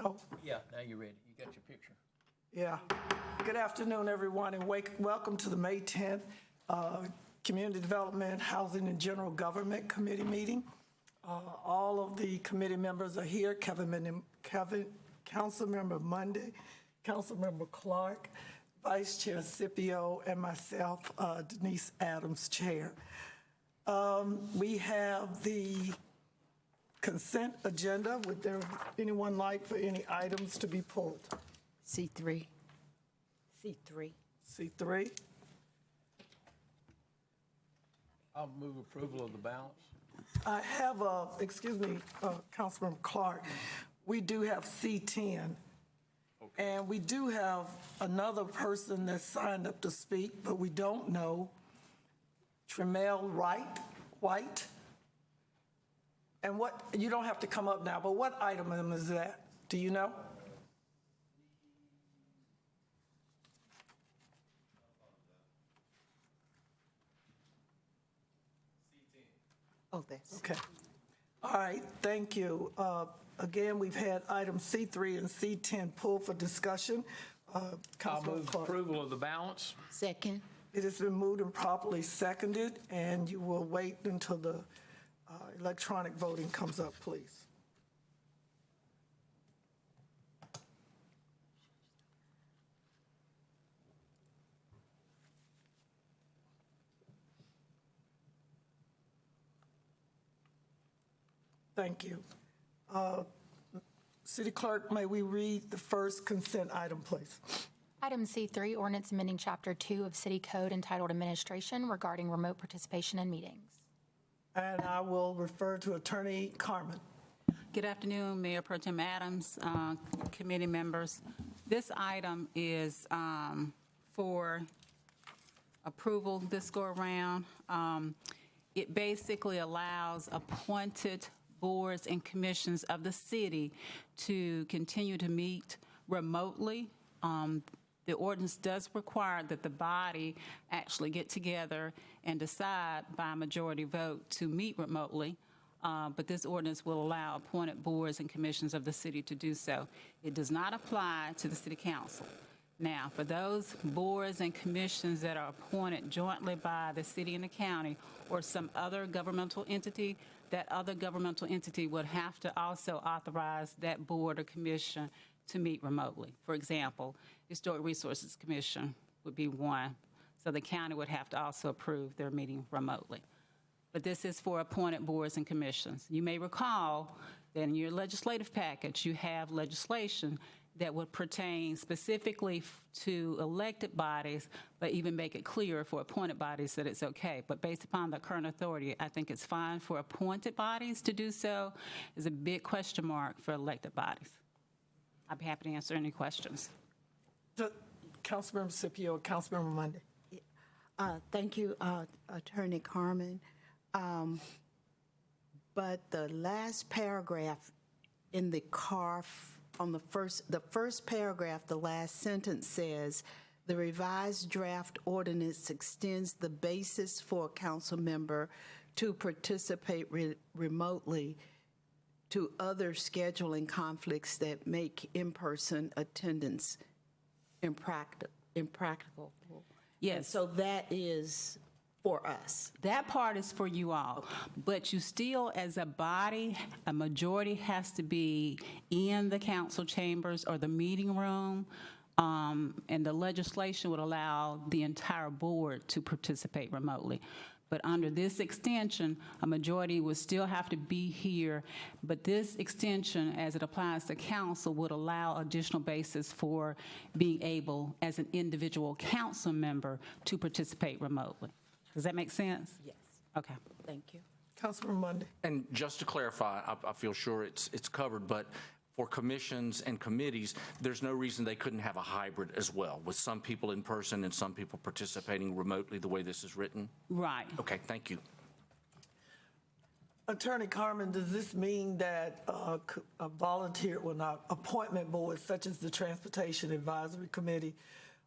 No? Yeah, now you're ready. You got your picture. Yeah. Good afternoon, everyone, and welcome to the May 10th Community Development, Housing, and General Government Committee meeting. All of the committee members are here. Councilmember Monday, Councilmember Clark, Vice Chair Scipio, and myself, Denise Adams, Chair. We have the consent agenda. Would there anyone like for any items to be pulled? C3. C3. I'll move approval of the balance. I have Councilmember Clark, we do have C10. Okay. And we do have another person that signed up to speak, but we don't know. Tremel White. And what, you don't have to come up now, but what item is that? Do you know? Oh, that's. Okay. All right, thank you. Again, we've had items C3 and C10 pulled for discussion. I'll Councilmember move Clark. approval of the balance. Second. It has been moved and properly seconded, and you will wait until the electronic voting comes up, please. Thank you. City Clerk, may we read the first consent item, please? Item C3, Ordinance Amending Chapter 2 of City Code entitled Administration regarding remote participation in meetings. And I will refer to Attorney Carmen. Good afternoon, Mayor Pro Tem Adams, committee members. This item is for approval this go around. It basically allows appointed boards and commissions of the city to continue to meet remotely. The ordinance does require that the body actually get together and decide by a majority vote to meet remotely, but this ordinance will allow appointed boards and commissions of the city to do so. It does not apply to the city council. Now, for those boards and commissions that are appointed jointly by the city and the county or some other governmental entity, that other governmental entity would have to also authorize that board or commission to meet remotely. For example, Historic Resources Commission would be one, so the county would have to also approve their meeting remotely. But this is for appointed boards and commissions. You may recall that in your legislative package, you have legislation that would pertain specifically to elected bodies, but even make it clear for appointed bodies that it's okay. But based upon the current authority, I think it's fine for appointed bodies to do so. There's a big question mark for elected bodies. I'd be happy to answer any questions. Councilmember Scipio, Councilmember Monday. Thank you, Attorney Carmen. But the last paragraph in the CARF, on the first paragraph, the last sentence says, the revised draft ordinance extends the basis for a council member to participate remotely to other scheduling conflicts that make in-person attendance impractical. Yes. And so that is for us. That part is for you all, but you still, as a body, a majority has to be in the council chambers or the meeting room, and the legislation would allow the entire board to participate remotely. But under this extension, a majority would still have to be here, but this extension, as it applies to council, would allow additional basis for being able, as an individual council member, to participate remotely. Does that make sense? Yes. Okay. Thank you. Councilmember Monday. And just to clarify, I feel sure it's covered, but for commissions and committees, there's no reason they couldn't have a hybrid as well, with some people in person and some people participating remotely the way this is written? Right. Okay, thank you. Attorney Carmen, does this mean that a volunteer, well, not appointment board, such as the Transportation Advisory Committee,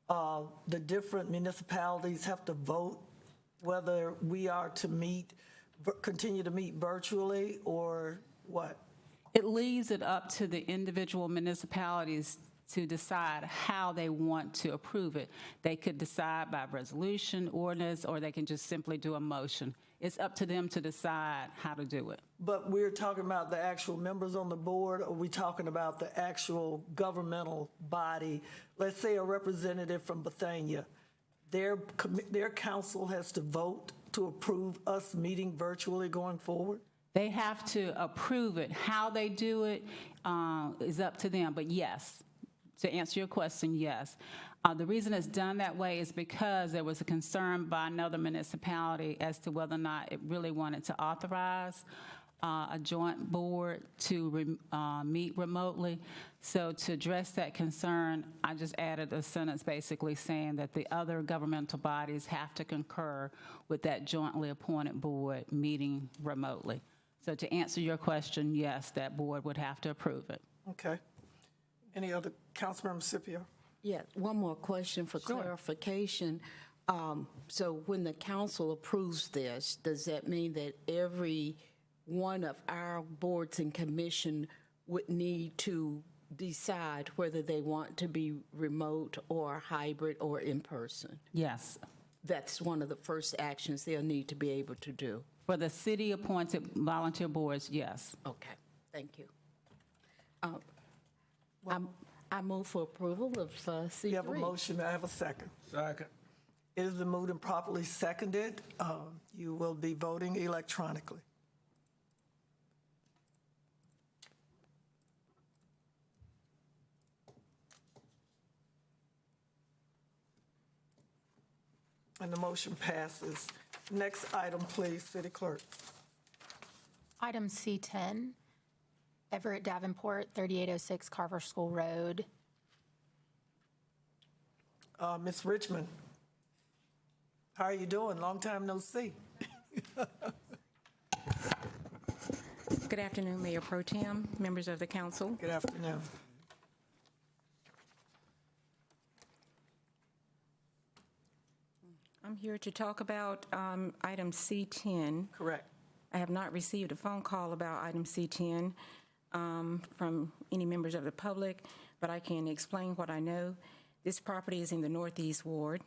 the different municipalities have to vote whether we are to continue to meet virtually or what? It leaves it up to the individual municipalities to decide how they want to approve it. They could decide by resolution, ordinance, or they can just simply do a motion. It's up to them to decide how to do it. But we're talking about the actual members on the board, or are we talking about the actual governmental body? Let's say a representative from Bethania. Their council has to vote to approve us meeting virtually going forward? They have to approve it. How they do it is up to them, but yes. To answer your question, yes. The reason it's done that way is because there was a concern by another municipality as to whether or not it really wanted to authorize a joint board to meet remotely. So to address that concern, I just added a sentence basically saying that the other governmental bodies have to concur with that jointly appointed board meeting remotely. So to answer your question, yes, that board would have to approve it. Okay. Any other, Councilmember Scipio? Yeah, one more question for clarification. So when the council approves this, does that mean that every one of our boards and commission would need to decide whether they want to be remote or hybrid or in person? Yes. That's one of the first actions they'll need to be able to do. For the city-appointed volunteer boards, yes. Okay, thank you. I move for approval of C3. You have a motion, I have a second. Second. It has been moved and properly seconded. You will be voting electronically. And the motion passes. Next item, please, City Clerk. Item C10, Everett Davenport, 3806 Carver School Road. Ms. Richmond, how are you doing? Long time no see. Good afternoon, Mayor Pro Tem, members of the council. Good afternoon. I'm here to talk about item C10. Correct. I have not received a phone call about item C10 from any members of the public, but I can explain what I know. This property is in the Northeast Ward,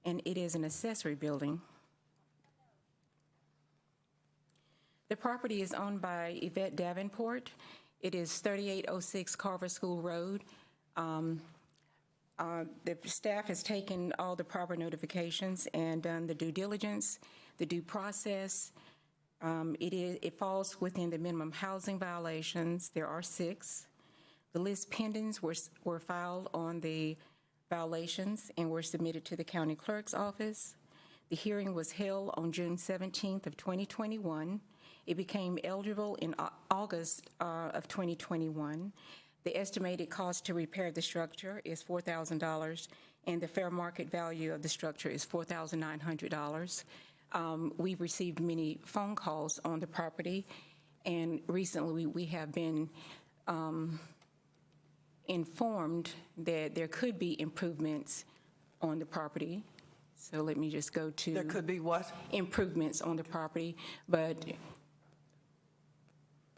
and it is an accessory building. The property is owned by Yvette Davenport. It is 3806 Carver School Road. The staff has taken all the proper notifications and done the due diligence, the due process. It falls within the minimum housing violations. There are 6. The list pendants were filed on the violations and were submitted to the county clerk's office. The hearing was held on June 17th of 2021. It became eligible in August of 2021. The estimated cost to repair the structure is $4,000, and the fair market value of the structure is $4,900. We've received many phone calls on the property, and recently we have been informed that there could be improvements on the property. So let me just go to... There could be what? Improvements on the property, but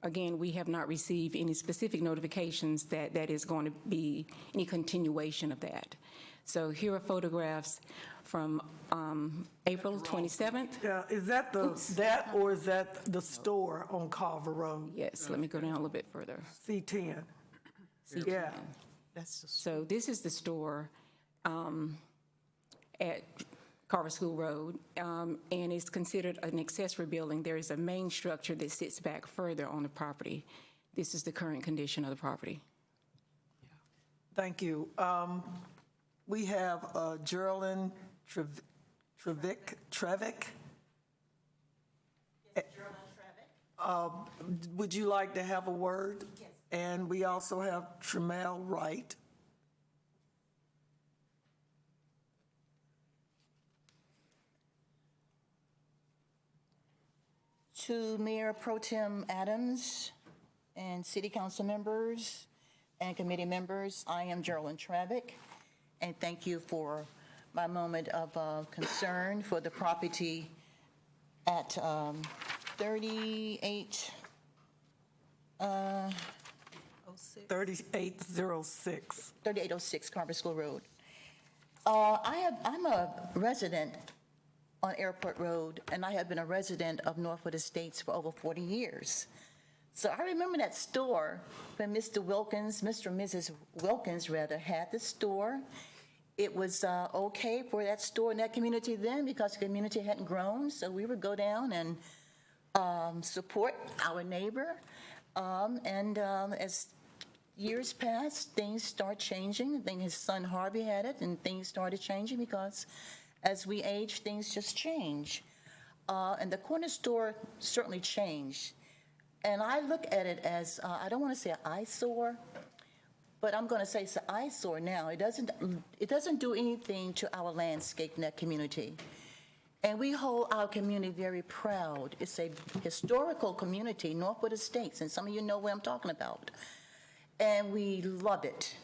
again, we have not received any specific notifications that that is going to be any continuation of that. So here are photographs from April 27th. Yeah, is that that or is that the store on Carver Road? Yes, let me go down a little bit further. C10. Yeah. So this is the store at Carver School Road, and it's considered an accessory building. There is a main structure that sits back further on the property. This is the current condition of the property. Thank you. We have Geraldine Trevick. Would you like to have a word? Yes. And we also have Tremel Wright. To Mayor Pro Tem Adams and City Council members and committee members, I am Geraldine Travick, and thank you for my moment of concern for the property at 38 3806. 3806 Carver School Road. I'm a resident on Airport Road, and I have been a resident of Northwood Estates for over 40 years. So I remember that store when Mr. and Mrs. Wilkins, rather, had the store. It was okay for that store in that community then because the community hadn't grown, so we would go down and support our neighbor. As years passed, things start changing. I think his son Harvey had it, and things started changing because as we age, things just change. And the corner store certainly changed. And I look at it as, I don't want to say an eyesore, but I'm going to say it's an eyesore now. It doesn't do anything to our landscape in that community. And we hold our community very proud. It's a historical community, Northwood Estates, and some of you know what I'm talking about. And we love it.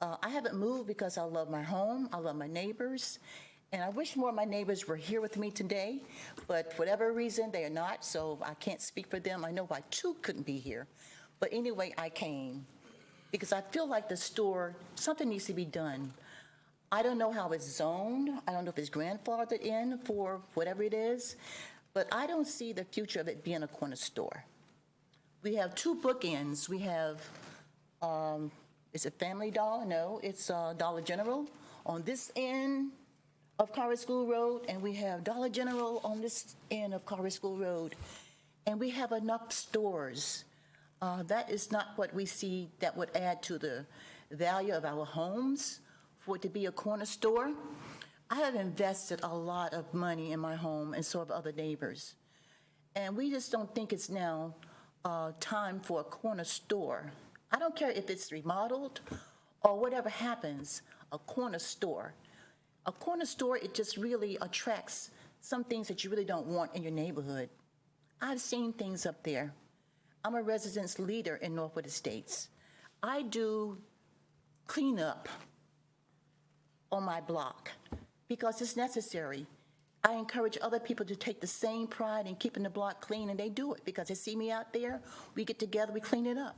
I haven't moved because I love my home, I love my neighbors, and I wish more of my neighbors were here with me today, but for whatever reason, they are not, so I can't speak for them. I know why two couldn't be here. But anyway, I came because I feel like the store, something needs to be done. I don't know how it's zoned. I don't know if it's grandfathered in for whatever it is, but I don't see the future of it being a corner store. We have two bookends. We have, is it Family Dollar? No, it's Dollar General on this end of Carver School Road, and we have Dollar General on this end of Carver School Road. And we have enough stores. That is not what we see that would add to the value of our homes for it to be a corner store. I have invested a lot of money in my home, and so have other neighbors. And we just don't think it's now time for a corner store. I don't care if it's remodeled or whatever happens, a corner store. A corner store, it just really attracts some things that you really don't want in your neighborhood. I've seen things up there. I'm a residence leader in Northwood Estates. I do cleanup on my block because it's necessary. I encourage other people to take the same pride in keeping the block clean, and they do it because they see me out there. We get together, we clean it up.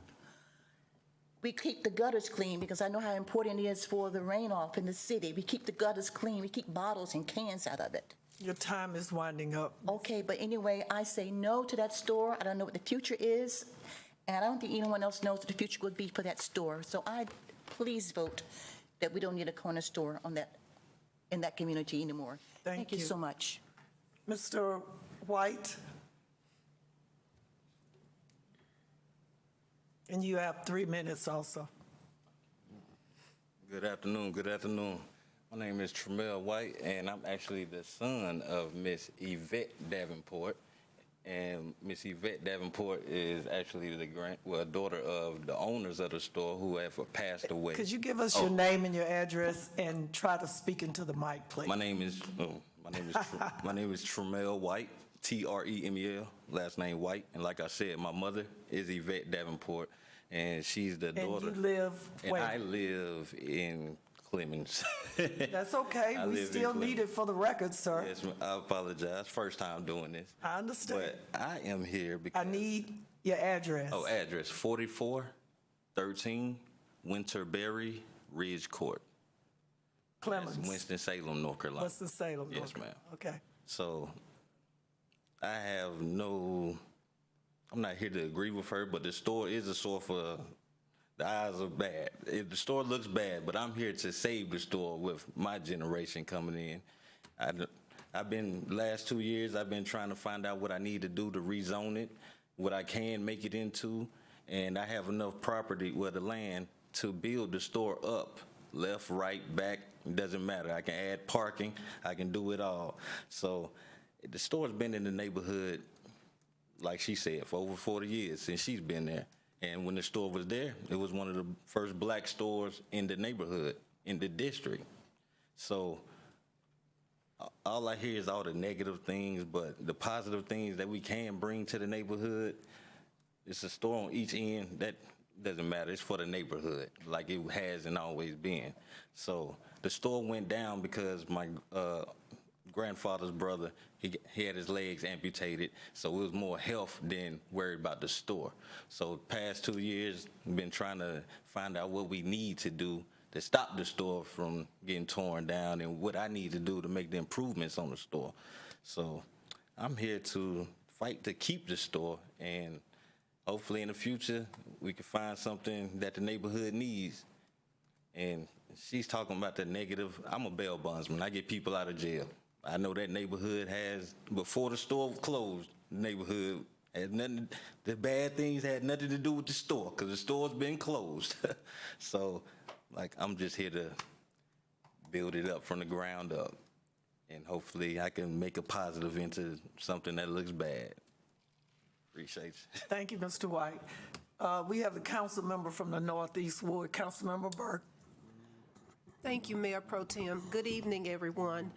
We keep the gutters clean because I know how important it is for the rain off in the city. We keep the gutters clean. We keep bottles and cans out of it. Your time is winding up. Okay, but anyway, I say no to that store. I don't know what the future is, and I don't think anyone else knows what the future would be for that store. So please vote that we don't need a corner store in that community anymore. Thank you you so much. Mr. White? And you have 3 minutes also. Good afternoon. Good afternoon. My name is Tremel White, and I'm actually the son of Miss Yvette Davenport. And Miss Yvette Davenport is actually the daughter of the owners of the store who have passed away. Could you give us your name and your address and try to speak into the mic, please? My name is Tremel White, Tremel, last name White. And like I said, my mother is Yvette Davenport, and she's the daughter. And you live where? And I live in Clemens. That's okay. I We live in still Clemens. need it for the record, sir. Yes, I apologize. First time doing this. I understand. But I am here because. I need your address. Oh, address 4413 Winterberry Ridge Court. Clemens. That's Winston-Salem, North Carolina. Winston-Salem. Yes, North ma'am. Carolina. Okay. So I have I'm not here to agree with her, but the store is a store for. The eyes are bad. The store looks bad, but I'm here to save the store with my generation coming in. Last 2 years, I've been trying to find out what I need to do to rezone it, what I can make it into, and I have enough property with the land to build the store up, left, right, back, it doesn't matter. I can add parking, I can do it all. So the store's been in the neighborhood, like she said, for over 40 years since she's been there. And when the store was there, it was one of the first black stores in the neighborhood, in the district. So all I hear is all the negative things, but the positive things that we can bring to the neighborhood, it's a store on each end. That doesn't matter. It's for the neighborhood, like it has and always been. So the store went down because my grandfather's brother, he had his legs amputated, so it was more health than worried about the store. So past 2 years, we've been trying to find out what we need to do to stop the store from getting torn down and what I need to do to make the improvements on the store. So I'm here to fight to keep the store, and hopefully in the future we can find something that the neighborhood needs. And she's talking about the negative. I'm a bail bondsman. I get people out of jail. I know that neighborhood has, before the store closed, the neighborhood had nothing, the bad things had nothing to do with the store because the store's been closed. So, like, I'm just here to build it up from the ground up. And hopefully I can make a positive into something that looks bad. Appreciate you. Thank you, Mr. White. We have a council member from the Northeast Ward, Councilmember Burke. Thank you, Mayor Pro Tem. Good evening, everyone.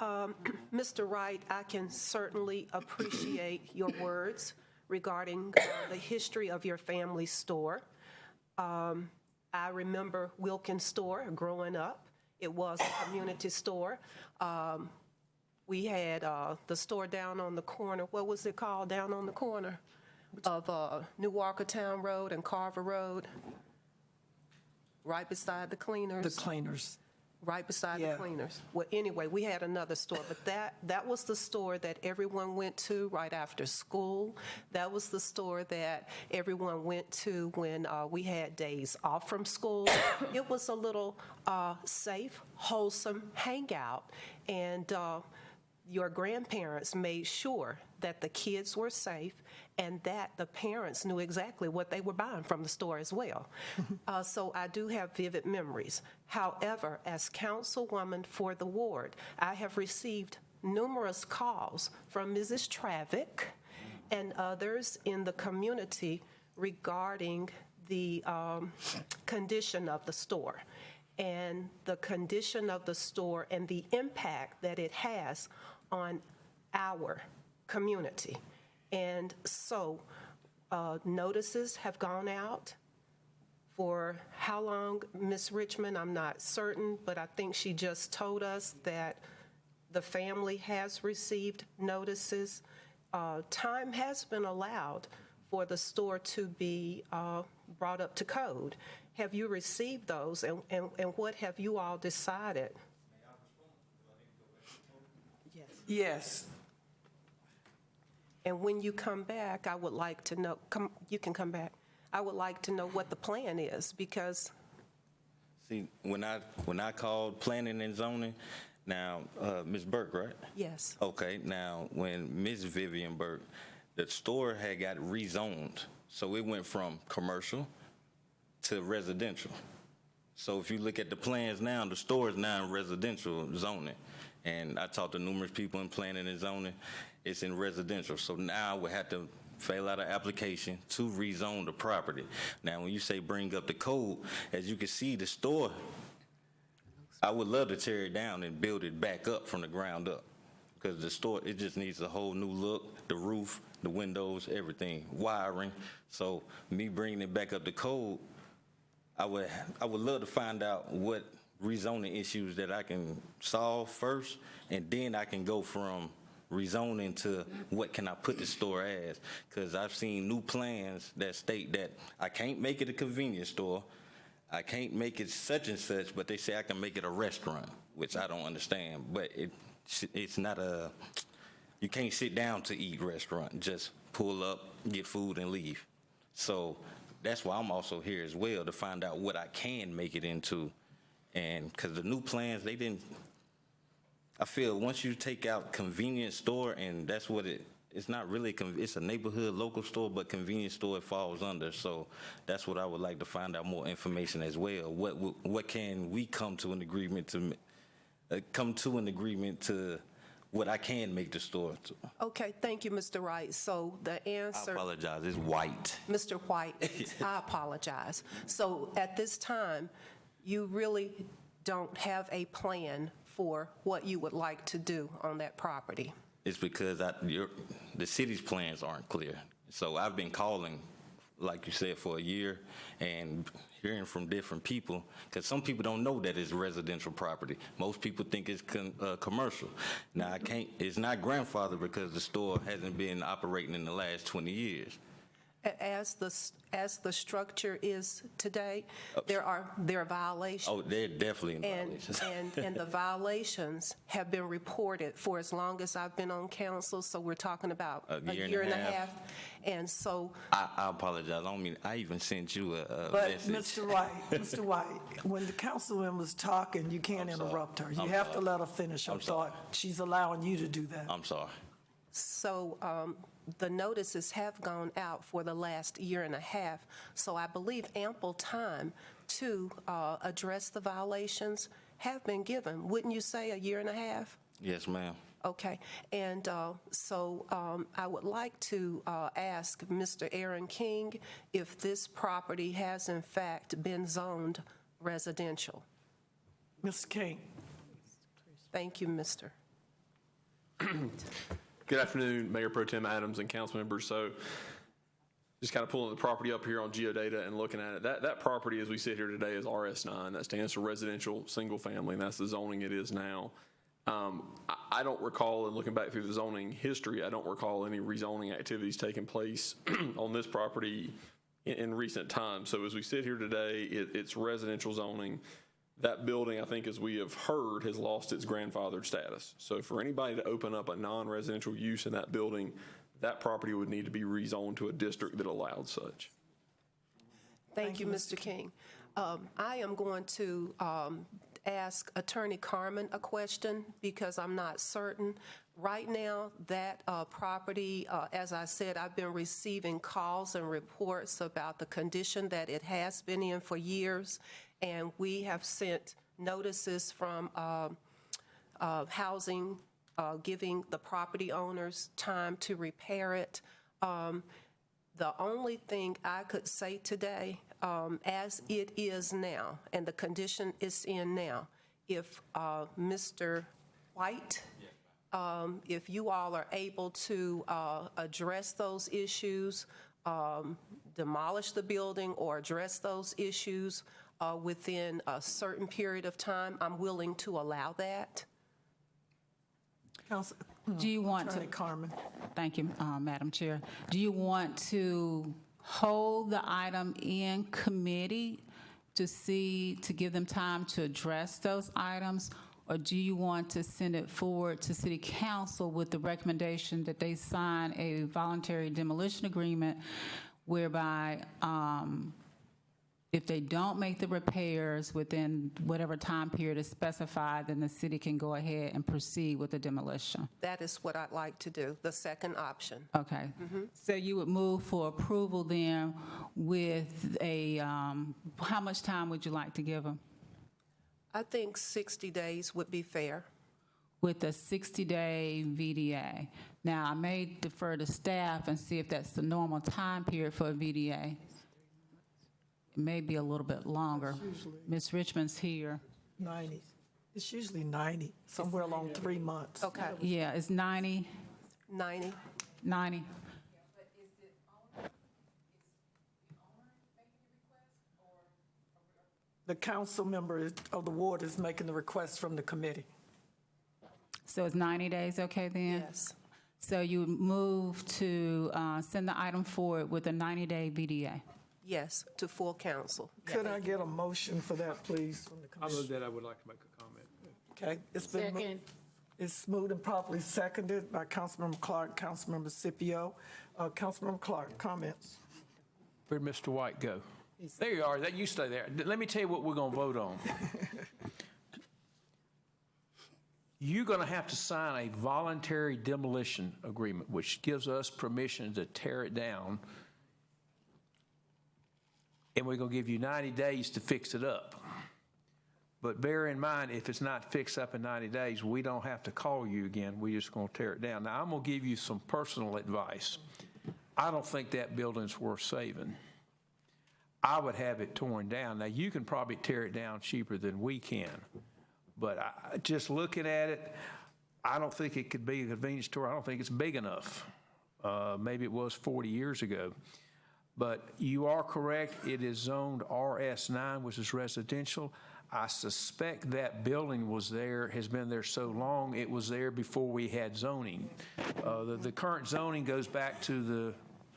Mr. Wright, I can certainly appreciate your words regarding the history of your family store. I remember Wilkins Store growing up. It was a community store. We had the store down on the corner. What was it called down on the corner of New Walkertown Road and Carver Road? Right beside the cleaners. The cleaners. Right beside Yeah. the cleaners. Well, anyway, we had another store, but that was the store that everyone went to right after school. That was the store that everyone went to when we had days off from school. It was a little safe, wholesome hangout, and your grandparents made sure that the kids were safe and that the parents knew exactly what they were buying from the store as well. So I do have vivid memories. However, as councilwoman for the ward, I have received numerous calls from Mrs. Travick and others in the community regarding the condition of the store and the condition of the store and the impact that it has on our community. And so notices have gone out for how long, Ms. Richmond, I'm not certain, but I think she just told us that the family has received notices. Time has been allowed for the store to be brought up to code. Have you received those, and what have you all decided? Yes. And when you come back, I would like to know, you can come back. I would like to know what the plan is, because See, when I called planning and zoning, now, Ms. Burke, right? yes. Okay, now, when Ms. Vivian Burke, the store had got rezoned. So it went from commercial to residential. So if you look at the plans now, the store is now in residential zoning. And I talked to numerous people in planning and zoning, it's in residential. So now we have to fill out an application to rezone the property. Now, when you say bring up the code, as you can see, the store, I would love to tear it down and build it back up from the ground up. Because the store, it just needs a whole new look, the roof, the windows, everything, wiring. So me bringing it back up to code, I would love to find out what rezoning issues that I can solve first, and then I can go from rezoning to what can I put the store as. Because I've seen new plans that state that I can't make it a convenience store, I can't make it such and such, but they say I can make it a restaurant, which I don't understand. But it's not a, you can't sit down to eat restaurant, just pull up, get food, and leave. So that's why I'm also here as well, to find out what I can make it into. And because the new plans, they didn't, I feel once you take out convenience store, and that's what it's not really, it's a neighborhood local store, but convenience store it falls under. So that's what I would like to find out more information as well. What can we come to an agreement to, what I can make the store to. Okay, thank you, Mr. Wright. So the I answer, apologize, it's white. Mr. White, I apologize. So at this time, you really don't have a plan for what you would like to do on that property? It's because the city's plans aren't clear. So I've been calling like you said, for a year, and hearing from different people, because some people don't know that it's residential property. Most people think it's commercial. Now, it's not grandfathered because the store hasn't been operating in the last 20 years. As the structure is today, there are violations. Oh, they're definitely in violations. And the violations have been reported for as long as I've been on council, so we're talking about a year and a half. And so. I apologize. I don't mean, I even sent you a But message. Mr. White, when the councilwoman was talking, you can't interrupt her. You have to let her finish her thought. She's allowing you to do that. I'm sorry. So the notices have gone out for the last year and a half, so I believe ample time to address the violations have been given. Wouldn't you say a year and a half? Yes, ma'am. Okay, and so I would like to ask Mr. Aaron King if this property has in fact been zoned residential. Mr. King. Thank you, Mr. Good afternoon, Mayor Pro Tem Adams and council members. So just kind of pulling the property up here on Geodata and looking at it. That property as we sit here today is RS9. That stands for residential single family, and that's the zoning it is now. I don't recall, and looking back through the zoning history, I don't recall any rezoning activities taking place on this property in recent times. So as we sit here today, it's residential zoning. That building, I think, as we have heard, has lost its grandfathered status. So for anybody to open up a non-residential use in that building, that property would need to be rezoned to a district that allowed such. Thank you, Mr. King. I am going to ask Attorney Carmen a question because I'm not certain. Right now, that property, as I said, I've been receiving calls and reports about the condition that it has been in for years, and we have sent notices from housing, giving the property owners time to repair it. The only thing I could say today, as it is now, and the condition it's in now, if Mr. White, if you all are able to address those issues, demolish the building or address those issues within a certain period of time, I'm willing to allow that. Do you want Attorney to, Carmen. thank you, Madam Chair. Do you want to hold the item in committee to give them time to address those items? Or do you want to send it forward to City Council with the recommendation that they sign a voluntary demolition agreement whereby if they don't make the repairs within whatever time period is specified, then the city can go ahead and proceed with the demolition? That is what I'd like to do, the second option. Okay. So you would move for approval then with a, how much time would you like to give them? I think 60 days would be fair. With a 60-day VDA. Now, I may defer to staff and see if that's the normal time period for a VDA. It may be a little bit longer. Ms. Richmond's here. 90. It's usually 90, somewhere along 3 months. Okay, Yeah, it's 90. 90. The council member of the ward is making the request from the committee. So is 90 days okay then? Yes. So you would move to send the item forward with a 90-day VDA? Yes, to full council. Could I get a motion for that, please, from the I move commission? that I would like to make a comment. Okay, it's been, it's moved and properly seconded by Councilmember Clark, Councilmember Scipio. Councilmember Clark, comments? Where'd Mr. White go? There you are. You stay there. Let me tell you what we're going to vote on. You're going to have to sign a voluntary demolition agreement, which gives us permission to tear it down. And we're going to give you 90 days to fix it up. But bear in mind, if it's not fixed up in 90 days, we don't have to call you again. We're just going to tear it down. Now, I'm going to give you some personal advice. I don't think that building's worth saving. I would have it torn down. Now, you can probably tear it down cheaper than we can. But just looking at it, I don't think it could be a convenience store. I don't think it's big enough. Maybe it was 40 years ago. But you are correct, it is zoned RS9, which is residential. I suspect that building was there, has been there so long, it was there before we had zoning. The current zoning goes back to the,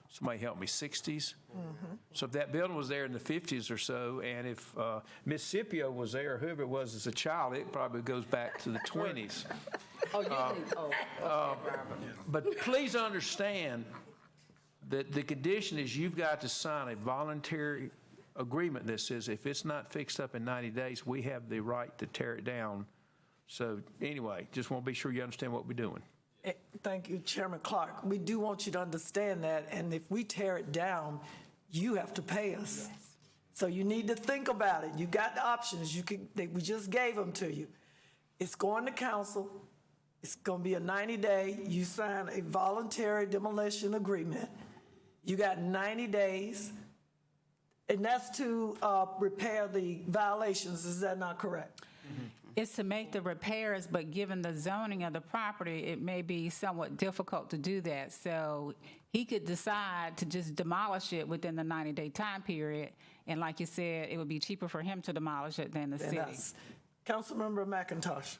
somebody help me, 60s? So if that building was there in the 50s or so, and if Miss Scipio was there, or whoever it was as a child, it probably goes back to the 20s. But please understand that the condition is you've got to sign a voluntary agreement that says if it's not fixed up in 90 days, we have the right to tear it down. So anyway, just want to be sure you understand what we're doing. Thank you, Chairman Clark. We do want you to understand that, and if we tear it down, you have to pay us. So you need to think about it. You got the options. We just gave them to you. It's going to council. It's going to be a 90-day. You sign a voluntary demolition agreement. You got 90 days, and that's to repair the violations. Is that not correct? It's to make the repairs, but given the zoning of the property, it may be somewhat difficult to do that. So he could decide to just demolish it within the 90-day time period. And like you said, it would be cheaper for him to demolish it than the city. Councilmember McIntosh.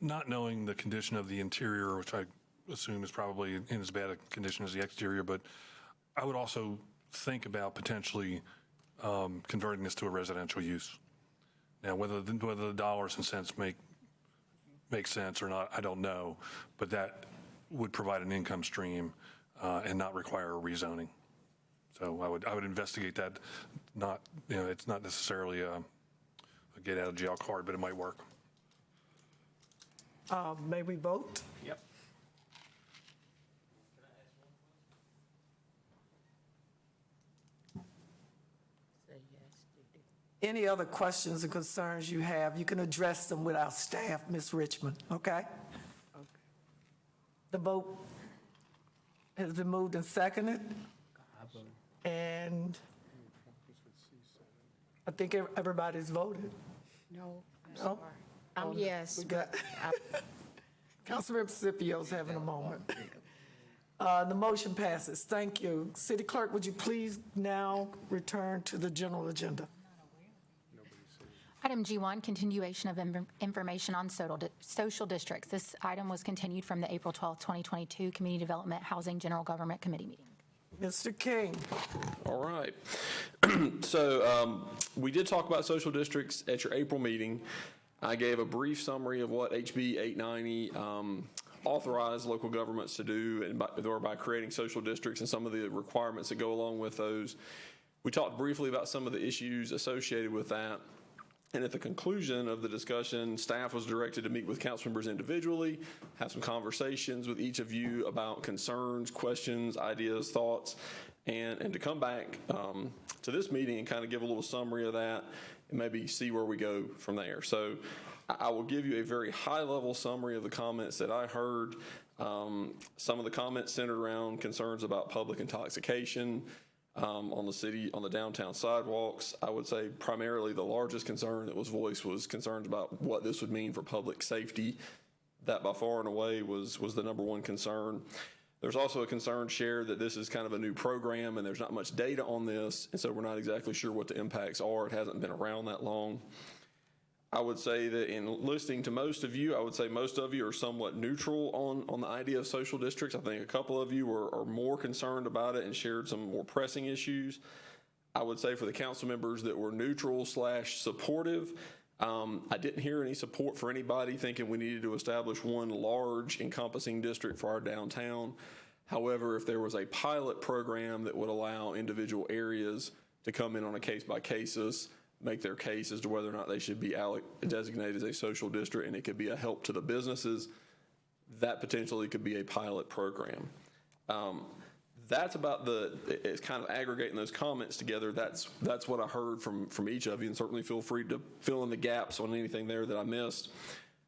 Not knowing the condition of the interior, which I assume is probably in as bad a condition as the exterior, but I would also think about potentially converting this to a residential use. Now, whether the dollars and cents make sense or not, I don't know, but that would provide an income stream and not require a rezoning. So I would investigate that. Not, it's not necessarily a get out of jail card, but it might work. May we vote? Yep. Any other questions or concerns you have, you can address them with our staff, Ms. Richmond, okay? The vote has been moved and seconded. And I think everybody's voted. No, No? yes. We got, Councilmember Scipio's having a moment. The motion passes. Thank you. City Clerk, would you please now return to the general agenda? Item G1, continuation of information on social districts. This item was continued from the April 12, 2022 Community Development Housing General Government Committee meeting. Mr. King. All right. So we did talk about social districts at your April meeting. I gave a brief summary of what HB 890 authorized local governments to do and by creating social districts and some of the requirements that go along with those. We talked briefly about some of the issues associated with that. And at the conclusion of the discussion, staff was directed to meet with council members individually, have some conversations with each of you about concerns, questions, ideas, thoughts, and to come back to this meeting and kind of give a little summary of that and maybe see where we go from there. So I will give you a very high-level summary of the comments that I heard. Some of the comments centered around concerns about public intoxication, on the downtown sidewalks. I would say primarily the largest concern that was voiced was concerns about what this would mean for public safety. That by far and away was the number one concern. There's also a concern shared that this is kind of a new program and there's not much data on this, and so we're not exactly sure what the impacts are. It hasn't been around that long. I would say that in listening to most of you, I would say most of you are somewhat neutral on the idea of social districts. I think a couple of you are more concerned about it and shared some more pressing issues. I would say for the council members that were neutral / supportive, I didn't hear any support for anybody thinking we needed to establish one large encompassing district for our downtown. However, if there was a pilot program that would allow individual areas to come in on a case-by-case basis, make their case as to whether or not they should be designated as a social district, and it could be a help to the businesses, that potentially could be a pilot program. That's about it's kind of aggregating those comments together. That's what I heard from each of you, and certainly feel free to fill in the gaps on anything there that I missed.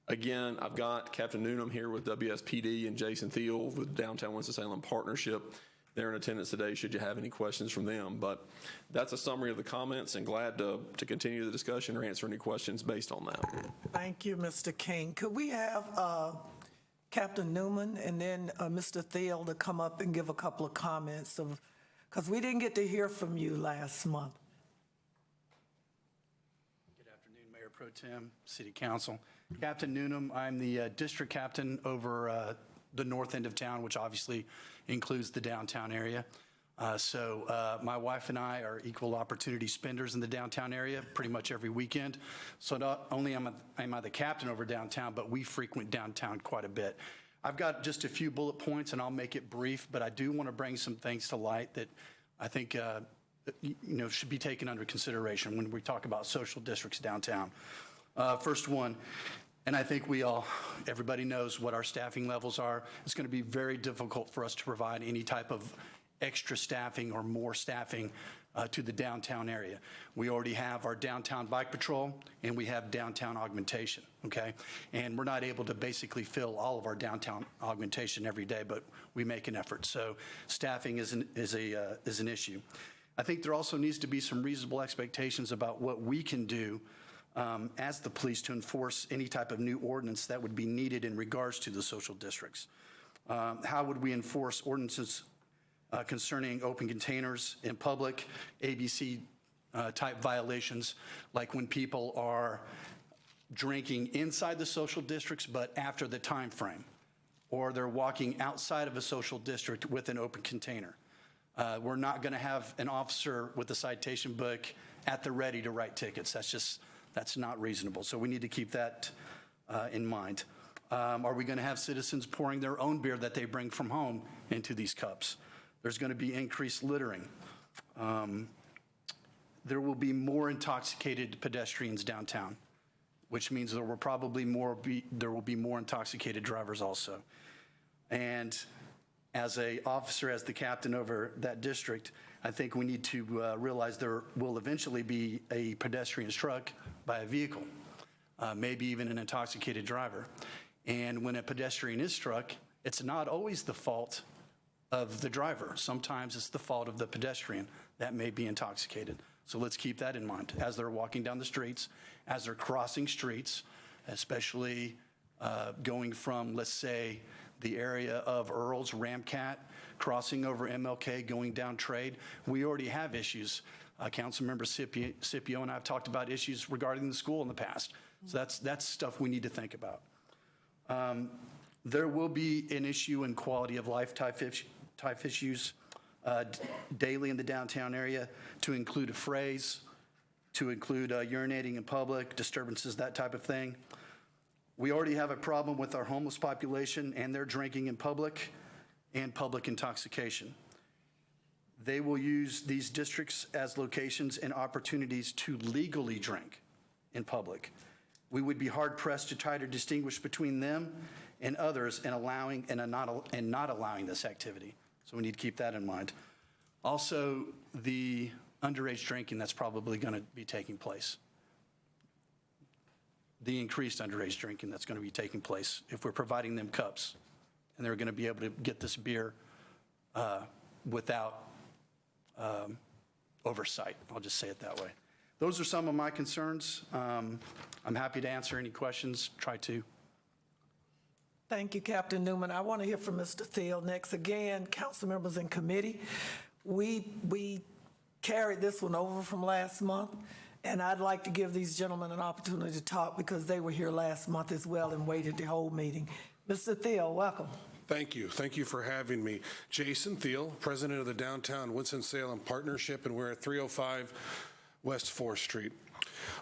Again, I've got Captain Noonan here with WSPD and Jason Thiel with Downtown Winston-Salem Partnership. They're in attendance today should you have any questions from them. But that's a summary of the comments, and glad to continue the discussion or answer any questions based on that. Thank you, Mr. King. Could we have Captain Newman and then Mr. Thiel to come up and give a couple of comments of Because we didn't get to hear from you last month. Good afternoon, Mayor Pro Tem, City Council. Captain Noonan, I'm the district captain over the north end of town, which obviously includes the downtown area. So my wife and I are equal opportunity spenders in the downtown area pretty much every weekend. So not only am I the captain over downtown, but we frequent downtown quite a bit. I've got just a few bullet points, and I'll make it brief, but I do want to bring some things to light that I think should be taken under consideration when we talk about social districts downtown. First one, and I think everybody knows what our staffing levels are. It's going to be very difficult for us to provide any type of extra staffing or more staffing to the downtown area. We already have our downtown bike patrol, and we have downtown augmentation, okay? And we're not able to basically fill all of our downtown augmentation every day, but we make an effort. So staffing is an issue. I think there also needs to be some reasonable expectations about what we can do as the police to enforce any type of new ordinance that would be needed in regards to the social districts. How would we enforce ordinances concerning open containers in public, ABC type violations, like when people are drinking inside the social districts but after the time frame, or they're walking outside of a social district with an open container. We're not going to have an officer with a citation book at the ready to write tickets. That's not reasonable. So we need to keep that in mind. Are we going to have citizens pouring their own beer that they bring from home into these cups? There's going to be increased littering. There will be more intoxicated pedestrians downtown, which means there will be more intoxicated drivers also. And as the captain over that district, I think we need to realize there will eventually be a pedestrian struck by a vehicle, maybe even an intoxicated driver. And when a pedestrian is struck, it's not always the fault of the driver. Sometimes it's the fault of the pedestrian that may be intoxicated. So let's keep that in mind as they're walking down the streets, as they're crossing streets, especially going from, let's say, the area of Earl's, Ramcat, crossing over MLK, going down Trade. We already have issues. Councilmember Scipio and I have talked about issues regarding the school in the past. So that's stuff we need to think about. There will be an issue in quality of life type issues daily in the downtown area, to include a phrase, to include urinating in public, disturbances, that type of thing. We already have a problem with our homeless population and their drinking in public and public intoxication. They will use these districts as locations and opportunities to legally drink in public. We would be hard pressed to try to distinguish between them and others and not allowing this activity. So we need to keep that in mind. Also, the underage drinking that's probably going to be taking place. The increased underage drinking that's going to be taking place if we're providing them cups, and they're going to be able to get this beer without oversight. I'll just say it that way. Those are some of my concerns. I'm happy to answer any questions, try to. Thank you, Captain Newman. I want to hear from Mr. Thiel next. Again, council members in committee, we carried this one over from last month, and I'd like to give these gentlemen an opportunity to talk because they were here last month as well and waited the whole meeting. Mr. Thiel, welcome. Thank you. Thank you for having me. Jason Thiel, president of the Downtown Winston-Salem Partnership, and we're at 305 West 4th Street.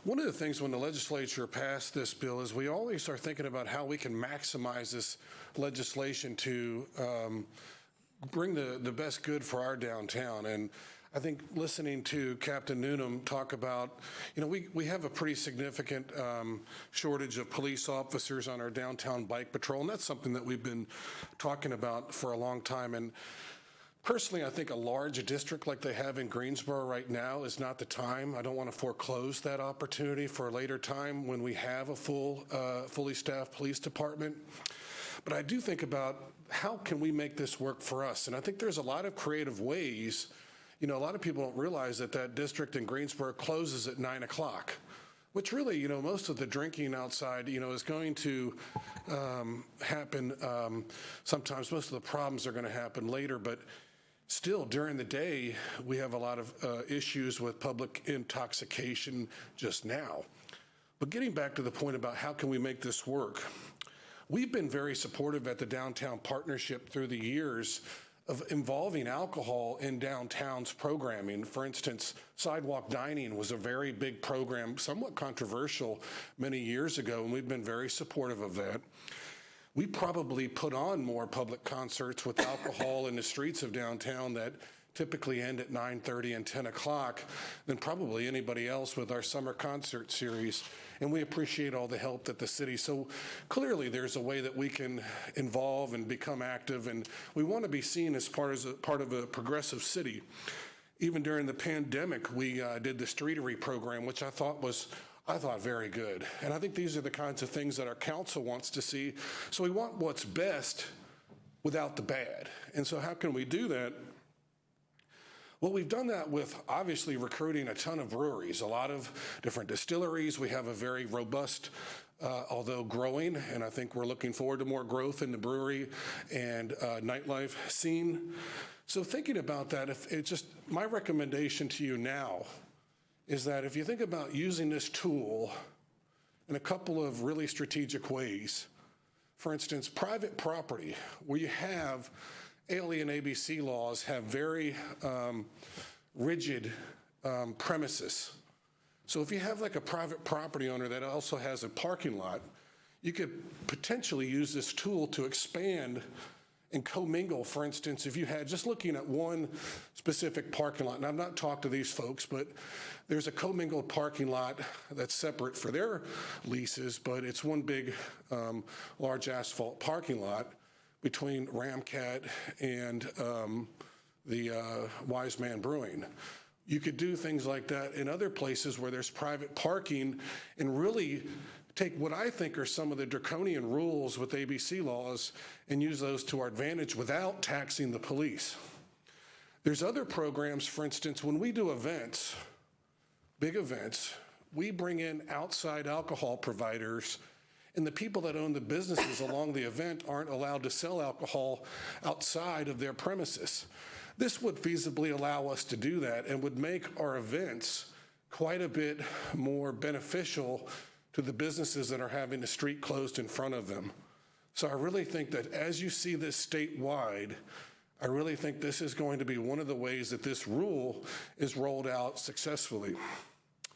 One of the things when the legislature passed this bill is we always are thinking about how we can maximize this legislation to bring the best good for our downtown. And I think listening to Captain Noonan talk about, we have a pretty significant shortage of police officers on our downtown bike patrol, and that's something that we've been talking about for a long time. And personally, I think a large district like they have in Greensboro right now is not the time. I don't want to foreclose that opportunity for a later time when we have a fully staffed police department. But I do think about how can we make this work for us? And I think there's a lot of creative ways. A lot of people don't realize that district in Greensboro closes at 9 o'clock, which really, most of the drinking outside, is going to happen. Sometimes most of the problems are going to happen later, but Still, during the day, we have a lot of issues with public intoxication just now. But getting back to the point about how can we make this work, we've been very supportive at the Downtown Partnership through the years of involving alcohol in downtown's programming. For instance, sidewalk dining was a very big program, somewhat controversial many years ago, and we've been very supportive of that. We probably put on more public concerts with alcohol in the streets of downtown that typically end at 9:30 and 10 o'clock than probably anybody else with our summer concert series. And we appreciate all the help that the city. So clearly there's a way that we can involve and become active, and we want to be seen as part of a progressive city. Even during the pandemic, we did the Streetery program, which I thought very good. And I think these are the kinds of things that our council wants to see. So we want what's best without the bad. And so how can we do that? Well, we've done that with obviously recruiting a ton of breweries, a lot of different distilleries. We have a very robust, although growing, and I think we're looking forward to more growth in the brewery and nightlife scene. So thinking about that, my recommendation to you now is that if you think about using this tool in a couple of really strategic ways, for instance, private property, where you have ALE and ABC laws have very rigid premises. So if you have like a private property owner that also has a parking lot, you could potentially use this tool to expand and commingle. For instance, if you had, just looking at one specific parking lot, and I've not talked to these folks, but there's a commingled parking lot that's separate for their leases, but it's one big large asphalt parking lot between Ramcat and the Wise Man Brewing. You could do things like that in other places where there's private parking and really take what I think are some of the draconian rules with ABC laws and use those to our advantage without taxing the police. There's other programs, for instance, when we do events, big events, we bring in outside alcohol providers, and the people that own the businesses along the event aren't allowed to sell alcohol outside of their premises. This would feasibly allow us to do that and would make our events quite a bit more beneficial to the businesses that are having the street closed in front of them. So I really think that as you see this statewide, I really think this is going to be one of the ways that this rule is rolled out successfully.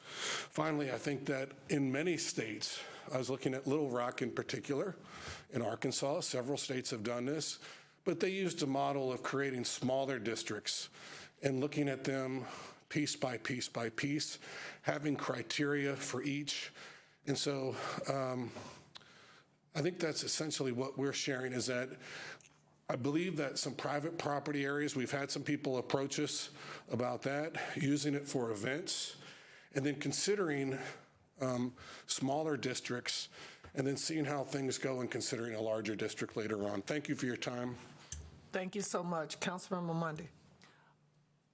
Finally, I think that in many states, I was looking at Little Rock in particular, in Arkansas, several states have done this, but they used a model of creating smaller districts and looking at them piece by piece by piece, having criteria for each. And so I think that's essentially what we're sharing, is that I believe that some private property areas, we've had some people approach us about that, using it for events, and then considering smaller districts, and then seeing how things go and considering a larger district later on. Thank you for your time. Thank you so much. Councilmember Mundy.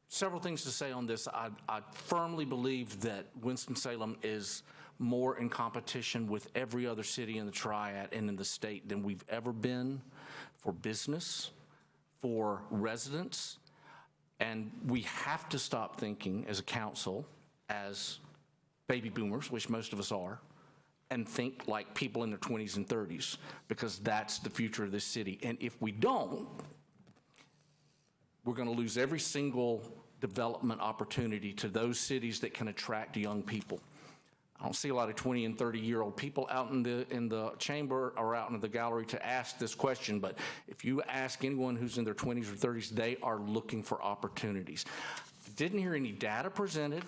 Several things to say on this. I firmly believe that Winston-Salem is more in competition with every other city in the Triad and in the state than we've ever been for business, for residents, and we have to stop thinking as a council, as baby boomers, which most of us are, and think like people in their 20s and 30s, because that's the future of this city. And if we don't, we're going to lose every single development opportunity to those cities that can attract young people. I don't see a lot of 20 and 30-year-old people out in the chamber or out in the gallery to ask this question, but if you ask anyone who's in their 20s or 30s, they are looking for opportunities. I didn't hear any data presented.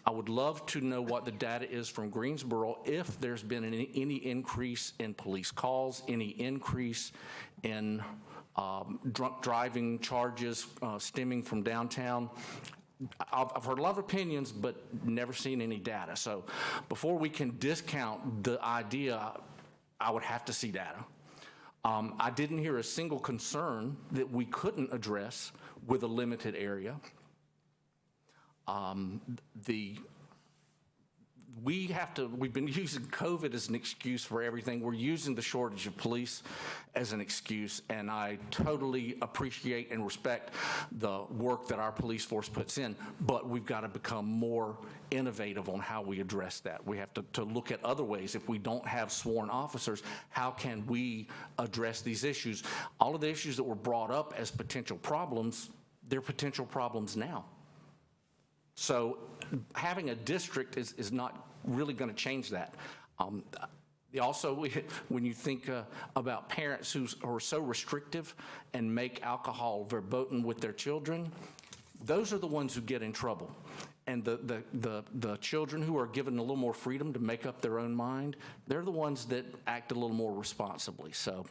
I would love to know what the data is from Greensboro, if there's been any increase in police calls, any increase in drunk driving charges stemming from downtown. I've heard a lot of opinions, but never seen any data. So before we can discount the idea, I would have to see data. I didn't hear a single concern that we couldn't address with a limited area. we've been using COVID as an excuse for everything. We're using the shortage of police as an excuse, and I totally appreciate and respect the work that our police force puts in, but we've got to become more innovative on how we address that. We have to look at other ways. If we don't have sworn officers, how can we address these issues? All of the issues that were brought up as potential problems, they're potential problems now. So having a district is not really going to change that. Also, when you think about parents who are so restrictive and make alcohol verboten with their children, those are the ones who get in trouble. And the children who are given a little more freedom to make up their own mind, they're the ones that act a little more responsibly. So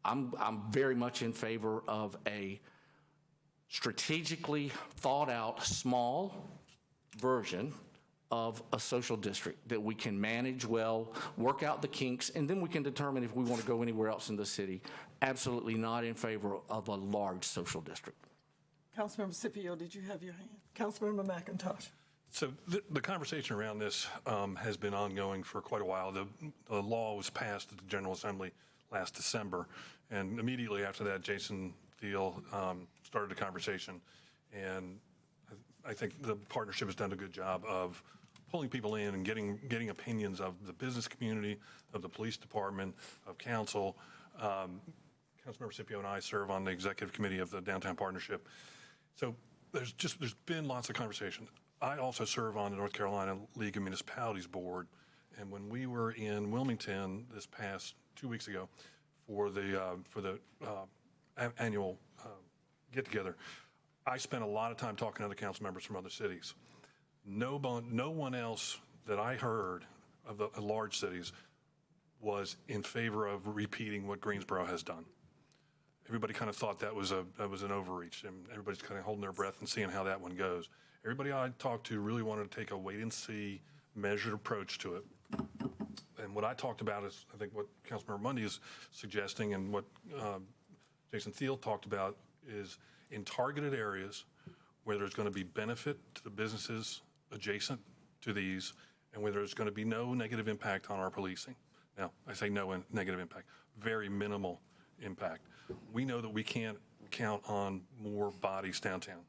I'm very much in favor of a strategically thought out small version of a social district that we can manage well, work out the kinks, and then we can determine if we want to go anywhere else in the city. Absolutely not in favor of a large social district. Councilmember Scipio, did you have your hand? Councilmember McIntosh. So the conversation around this has been ongoing for quite a while. The law was passed at the General Assembly last December, and immediately after that, Jason Thiel started the conversation, and I think the partnership has done a good job of pulling people in and getting opinions of the business community, of the police department, of council. Councilmember Scipio and I serve on the executive committee of the Downtown Partnership. So there's been lots of conversation. I also serve on the North Carolina League of Municipalities Board, and when we were in Wilmington this past 2 weeks ago for the annual get-together, I spent a lot of time talking to other council members from other cities. No one else that I heard of the large cities was in favor of repeating what Greensboro has done. Everybody kind of thought that was an overreach, and everybody's kind of holding their breath and seeing how that one goes. Everybody I talked to really wanted to take a wait-and-see, measured approach to it. And what I talked about is, I think what Councilmember Mundy is suggesting and what Jason Thiel talked about is in targeted areas where there's going to be benefit to the businesses adjacent to these and where there's going to be no negative impact on our policing. Now, I say no negative impact, very minimal impact. We know that we can't count on more bodies downtown.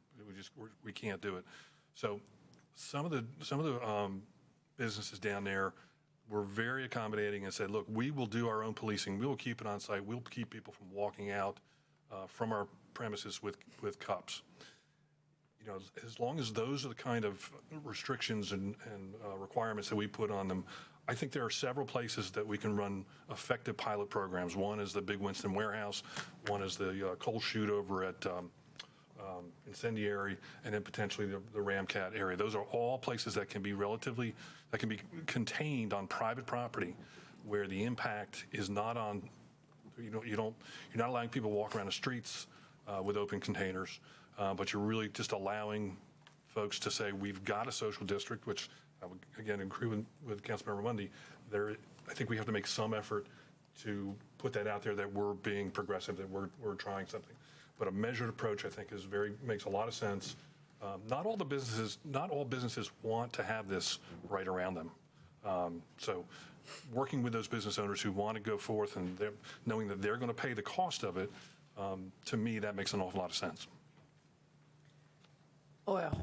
We can't do it. So some of the businesses down there were very accommodating and said, look, we will do our own policing. We will keep it on site. We'll keep people from walking out from our premises with cups. You know, as long as those are the kind of restrictions and requirements that we put on them, I think there are several places that we can run effective pilot programs. One is the Big Winston warehouse. One is the coal chute over at Incendiary, and then potentially the Ramcat area. Those are all places that can be contained on private property, where the impact is not on. You're not allowing people to walk around the streets with open containers, but you're really just allowing folks to say we've got a social district, which I would again agree with Councilmember Mundy. I think we have to make some effort to put that out there that we're being progressive, that we're trying something. But a measured approach, I think, makes a lot of sense. Not all businesses want to have this right around them. So working with those business owners who want to go forth and knowing that they're going to pay the cost of it, to me, that makes an awful lot of sense. Well,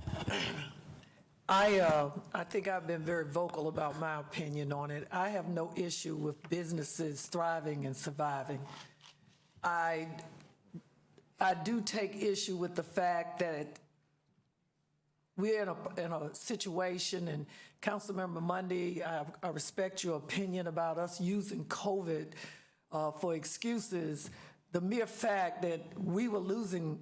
I think I've been very vocal about my opinion on it. I have no issue with businesses thriving and surviving. I do take issue with the fact that we're in a situation, and Councilmember Mundy, I respect your opinion about us using COVID for excuses. The mere fact that we were losing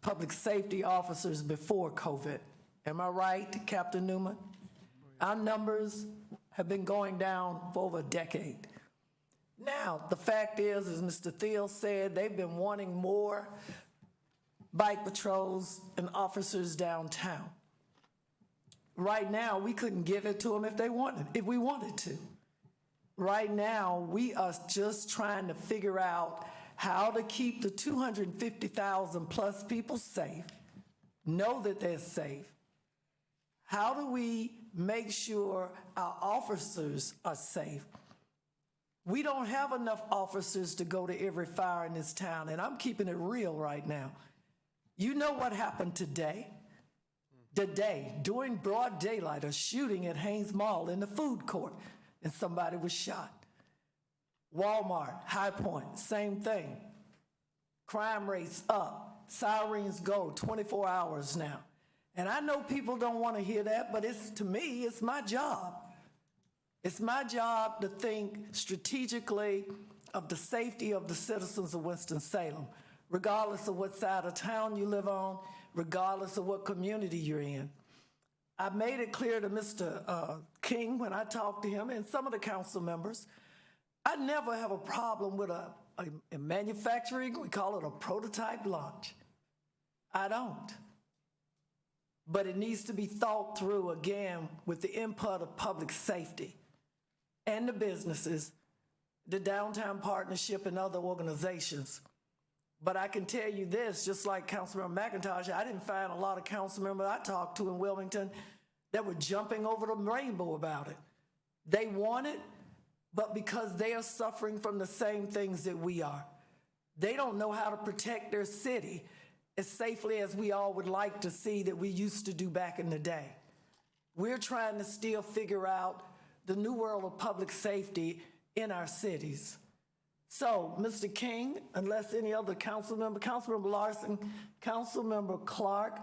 public safety officers before COVID. Am I right, Captain Newman? Our numbers have been going down for over a decade. Now, the fact is, as Mr. Thiel said, they've been wanting more bike patrols and officers downtown. Right now, we couldn't give it to them if we wanted to. Right now, we are just trying to figure out how to keep the 250,000 plus people safe, know that they're safe. How do we make sure our officers are safe. We don't have enough officers to go to every fire in this town, and I'm keeping it real right now. You know what happened today? Today, during broad daylight, a shooting at Haynes Mall in the food court, and somebody was shot. Walmart, High Point, same thing. Crime rates up, sirens go 24 hours now. And I know people don't want to hear that, but to me, it's my job. It's my job to think strategically of the safety of the citizens of Winston-Salem, regardless of what side of town you live on, regardless of what community you're in. I made it clear to Mr. King when I talked to him and some of the council members, I never have a problem with a manufacturing, we call it a prototype launch. I don't. But it needs to be thought through again with the input of public safety and the businesses, the Downtown Partnership and other organizations. But I can tell you this, just like Councilmember McIntosh, I didn't find a lot of council members I talked to in Wilmington that were jumping over the rainbow about it. They want it, but because they are suffering from the same things that we are. They don't know how to protect their city as safely as we all would like to see that we used to do back in the day. We're trying to still figure out the new world of public safety in our cities. So, Mr. King, unless any other Councilmember Larson, Councilmember Clark,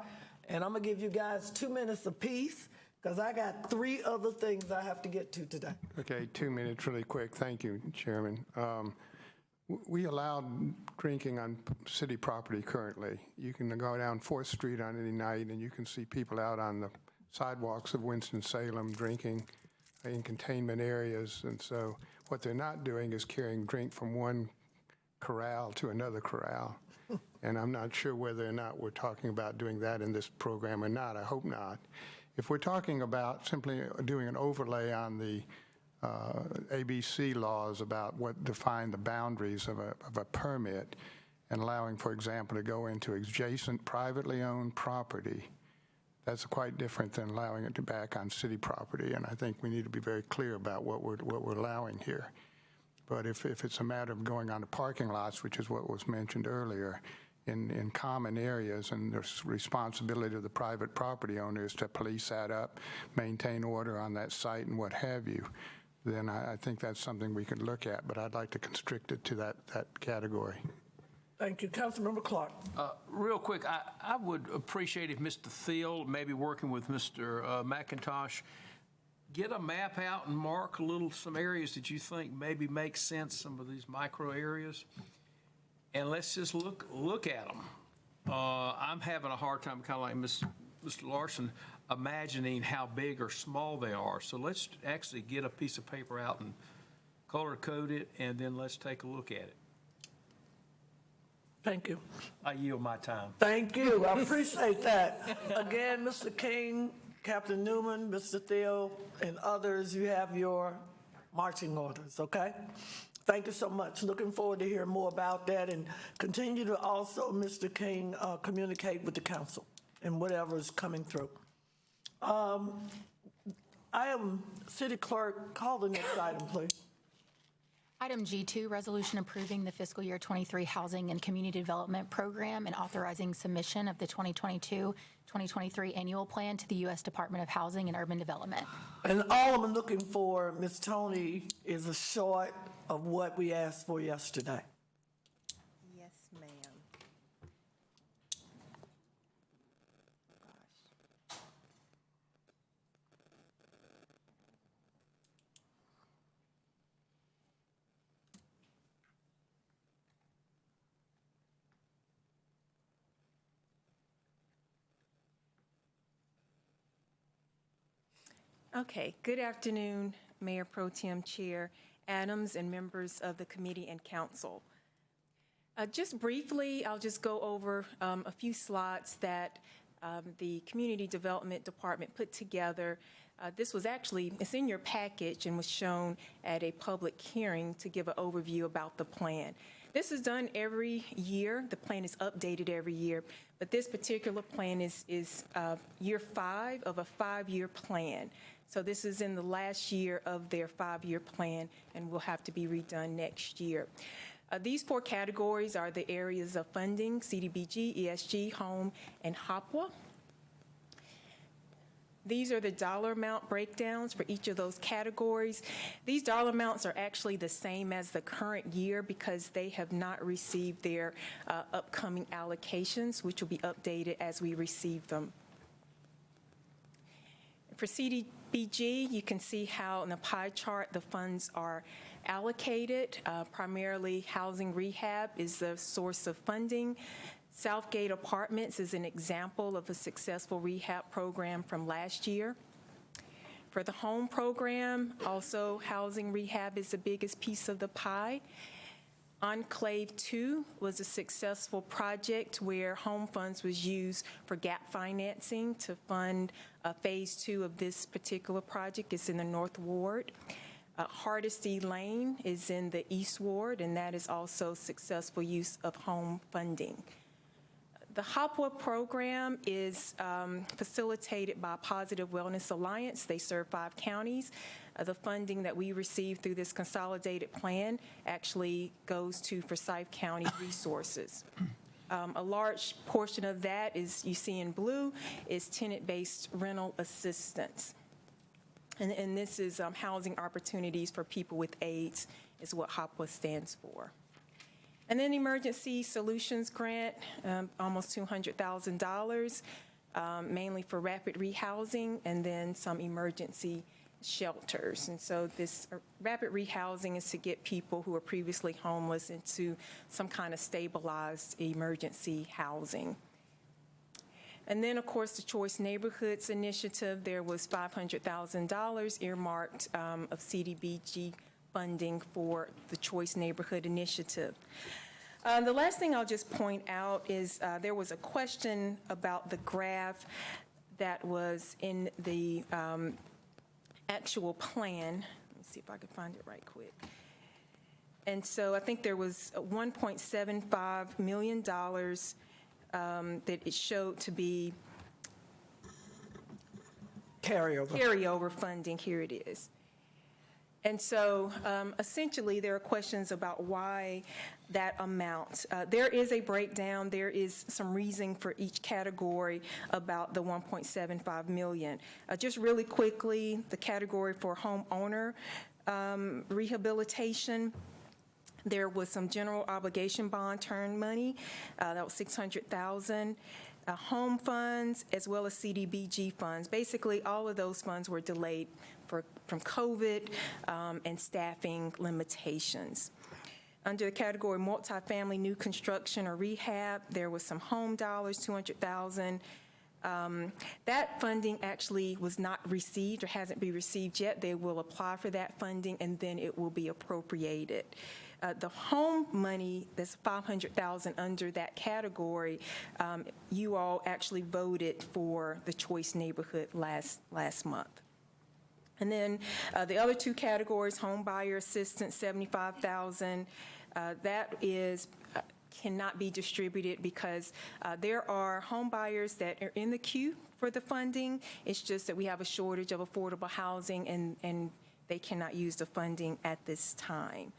and I'm gonna give you guys 2 minutes apiece, because I got 3 other things I have to get to today. Okay, 2 minutes really quick. Thank you, Chairman. We allow drinking on city property currently. You can go down 4th Street on any night and you can see people out on the sidewalks of Winston-Salem drinking in containment areas. And so what they're not doing is carrying drink from one corral to another corral. And I'm not sure whether or not we're talking about doing that in this program or not. I hope not. If we're talking about simply doing an overlay on the ABC laws about what define the boundaries of a permit and allowing, for example, to go into adjacent privately owned property, that's quite different than allowing it to back on city property. And I think we need to be very clear about what we're allowing here. But if it's a matter of going onto parking lots, which is what was mentioned earlier, in common areas, and there's responsibility of the private property owners to police that up, maintain order on that site and what have you, then I think that's something we could look at, but I'd like to constrict it to that category. Thank you. Councilmember Clark. Real quick, I would appreciate if Mr. Thiel, maybe working with Mr. McIntosh, get a map out and mark some areas that you think maybe make sense, some of these micro areas, and let's just look at them. I'm having a hard time, kind of like Mr. Larson, imagining how big or small they are. So let's actually get a piece of paper out and color code it, and then let's take a look at it. Thank you. I yield my time. Thank you. I appreciate that. Again, Mr. King, Captain Newman, Mr. Thiel, and others, you have your marching orders, okay? Thank you so much. Looking forward to hearing more about that, and continue to also, Mr. King, communicate with the council and whatever is coming through. City Clerk, call the next item, please. Item G2, resolution approving the fiscal year 23 Housing and Community Development Program and authorizing submission of the 2022-2023 annual plan to the U.S. Department of Housing and Urban Development. And all I'm looking for, Ms. Tony, is a short of what we asked for yesterday. Yes, ma'am. Okay, good afternoon, Mayor Pro Tem Chair Adams and members of the committee and council. Just briefly, I'll just go over a few slides that the Community Development Department put together. This was actually, it's in your package and was shown at a public hearing to give an overview about the plan. This is done every year. The plan is updated every year, but this particular plan is year 5 of a 5-year plan. So this is in the last year of their 5-year plan and will have to be redone next year. These 4 categories are the areas of funding: CDBG, ESG, home, and HOPWA. These are the dollar amount breakdowns for each of those categories. These dollar amounts are actually the same as the current year because they have not received their upcoming allocations, which will be updated as we receive them. For CDBG, you can see how in the pie chart the funds are allocated. Primarily, housing rehab is the source of funding. Southgate Apartments is an example of a successful rehab program from last year. For the home program, also housing rehab is the biggest piece of the pie. Enclave 2 was a successful project where home funds was used for gap financing to fund phase 2 of this particular project. It's in the North Ward. Hardesty Lane is in the East Ward, and that is also successful use of home funding. The HOPWA program is facilitated by Positive Wellness Alliance. They serve 5 counties. The funding that we receive through this consolidated plan actually goes to Forsyth County resources. A large portion of that is, you see in blue, is tenant-based rental assistance. And this is housing opportunities for people with AIDS is what HOPWA stands for. And then Emergency Solutions Grant, almost $200,000, mainly for rapid rehousing and then some emergency shelters. And so this rapid rehousing is to get people who are previously homeless into some kind of stabilized emergency housing. And then, of course, the Choice Neighborhoods Initiative, there was $500,000 earmarked of CDBG funding for the Choice Neighborhood Initiative. The last thing I'll just point out is there was a question about the graph that was in the actual plan. Let me see if I can find it right quick. And so I think there was $1.75 million that it showed to be carryover funding. Here it is. And so essentially there are questions about why that amount. There is a breakdown. There is some reasoning for each category about the $1.75 million. Just really quickly, the category for homeowner rehabilitation, there was some general obligation bond term money. That was $600,000. Home funds as well as CDBG funds. Basically, all of those funds were delayed from COVID and staffing limitations. Under the category multifamily new construction or rehab, there was some home dollars, $200,000. That funding actually was not received or hasn't been received yet. They will apply for that funding and then it will be appropriated. The home money, that's $500,000 under that category, you all actually voted for the Choice Neighborhood last month. And then the other 2 categories, home buyer assistance, $75,000, that is cannot be distributed because there are home buyers that are in the queue for the funding. It's just that we have a shortage of affordable housing and they cannot use the funding at this time.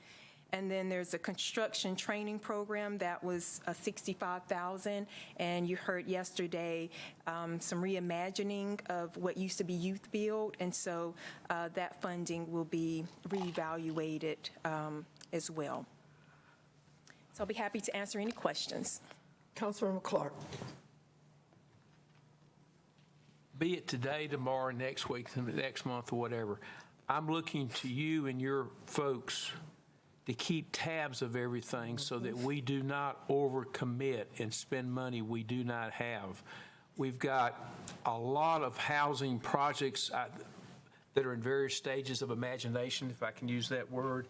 And then there's a construction training program that was $65,000, and you heard yesterday some reimagining of what used to be Youth Build, and so that funding will be reevaluated as well. So I'll be happy to answer any questions. Councilmember Clark. Be it today, tomorrow, next week, next month, or whatever, I'm looking to you and your folks to keep tabs of everything so that we do not overcommit and spend money we do not have. We've got a lot of housing projects that are in various stages of imagination, if I can use that word.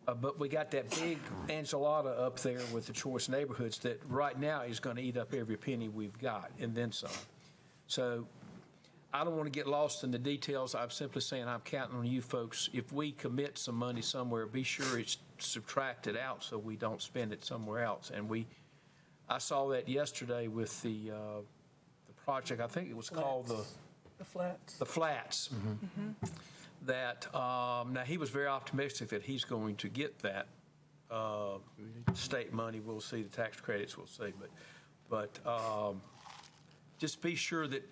But we got that big enchilada up there with the Choice Neighborhoods that right now is going to eat up every penny we've got and then some. So I don't want to get lost in the details. I'm simply saying I'm counting on you folks. If we commit some money somewhere, be sure it's subtracted out so we don't spend it somewhere else. And I saw that yesterday with the project, I think it was called The flats. the Flats. That, now he was very optimistic that he's going to get that state money. We'll see, the tax credits, we'll see. But just be sure that,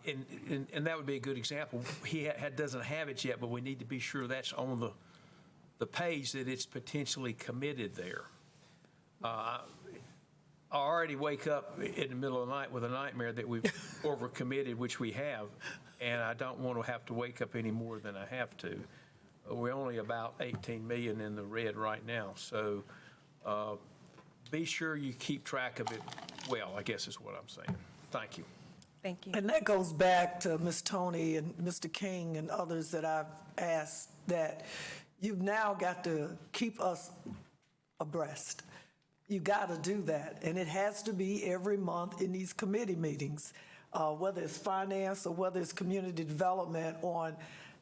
and that would be a good example. He doesn't have it yet, but we need to be sure that's on the page that it's potentially committed there. I already wake up in the middle of the night with a nightmare that we've overcommitted, which we have, and I don't want to have to wake up any more than I have to. We're only about 18 million in the red right now, so be sure you keep track of it well, I guess is what I'm saying. Thank you. Thank you. And that goes back to Ms. Tony and Mr. King and others that I've asked, that you've now got to keep us abreast. You got to do that, and it has to be every month in these committee meetings, whether it's finance or whether it's community development, on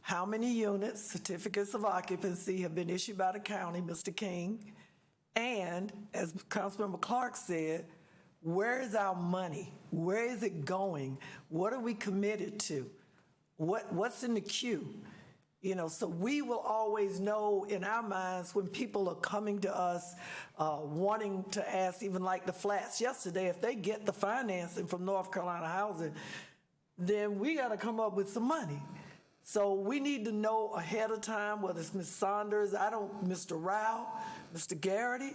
how many units, certificates of occupancy have been issued by the county, Mr. King, and as Councilmember Clark said, where is our money? Where is it going? What are we committed to? What's in the queue? You know, so we will always know in our minds when people are coming to us wanting to ask, even like the Flats yesterday, if they get the financing from North Carolina Housing, then we got to come up with some money. So we need to know ahead of time, whether it's Ms. Saunders, Mr. Rao, Mr. Garrity.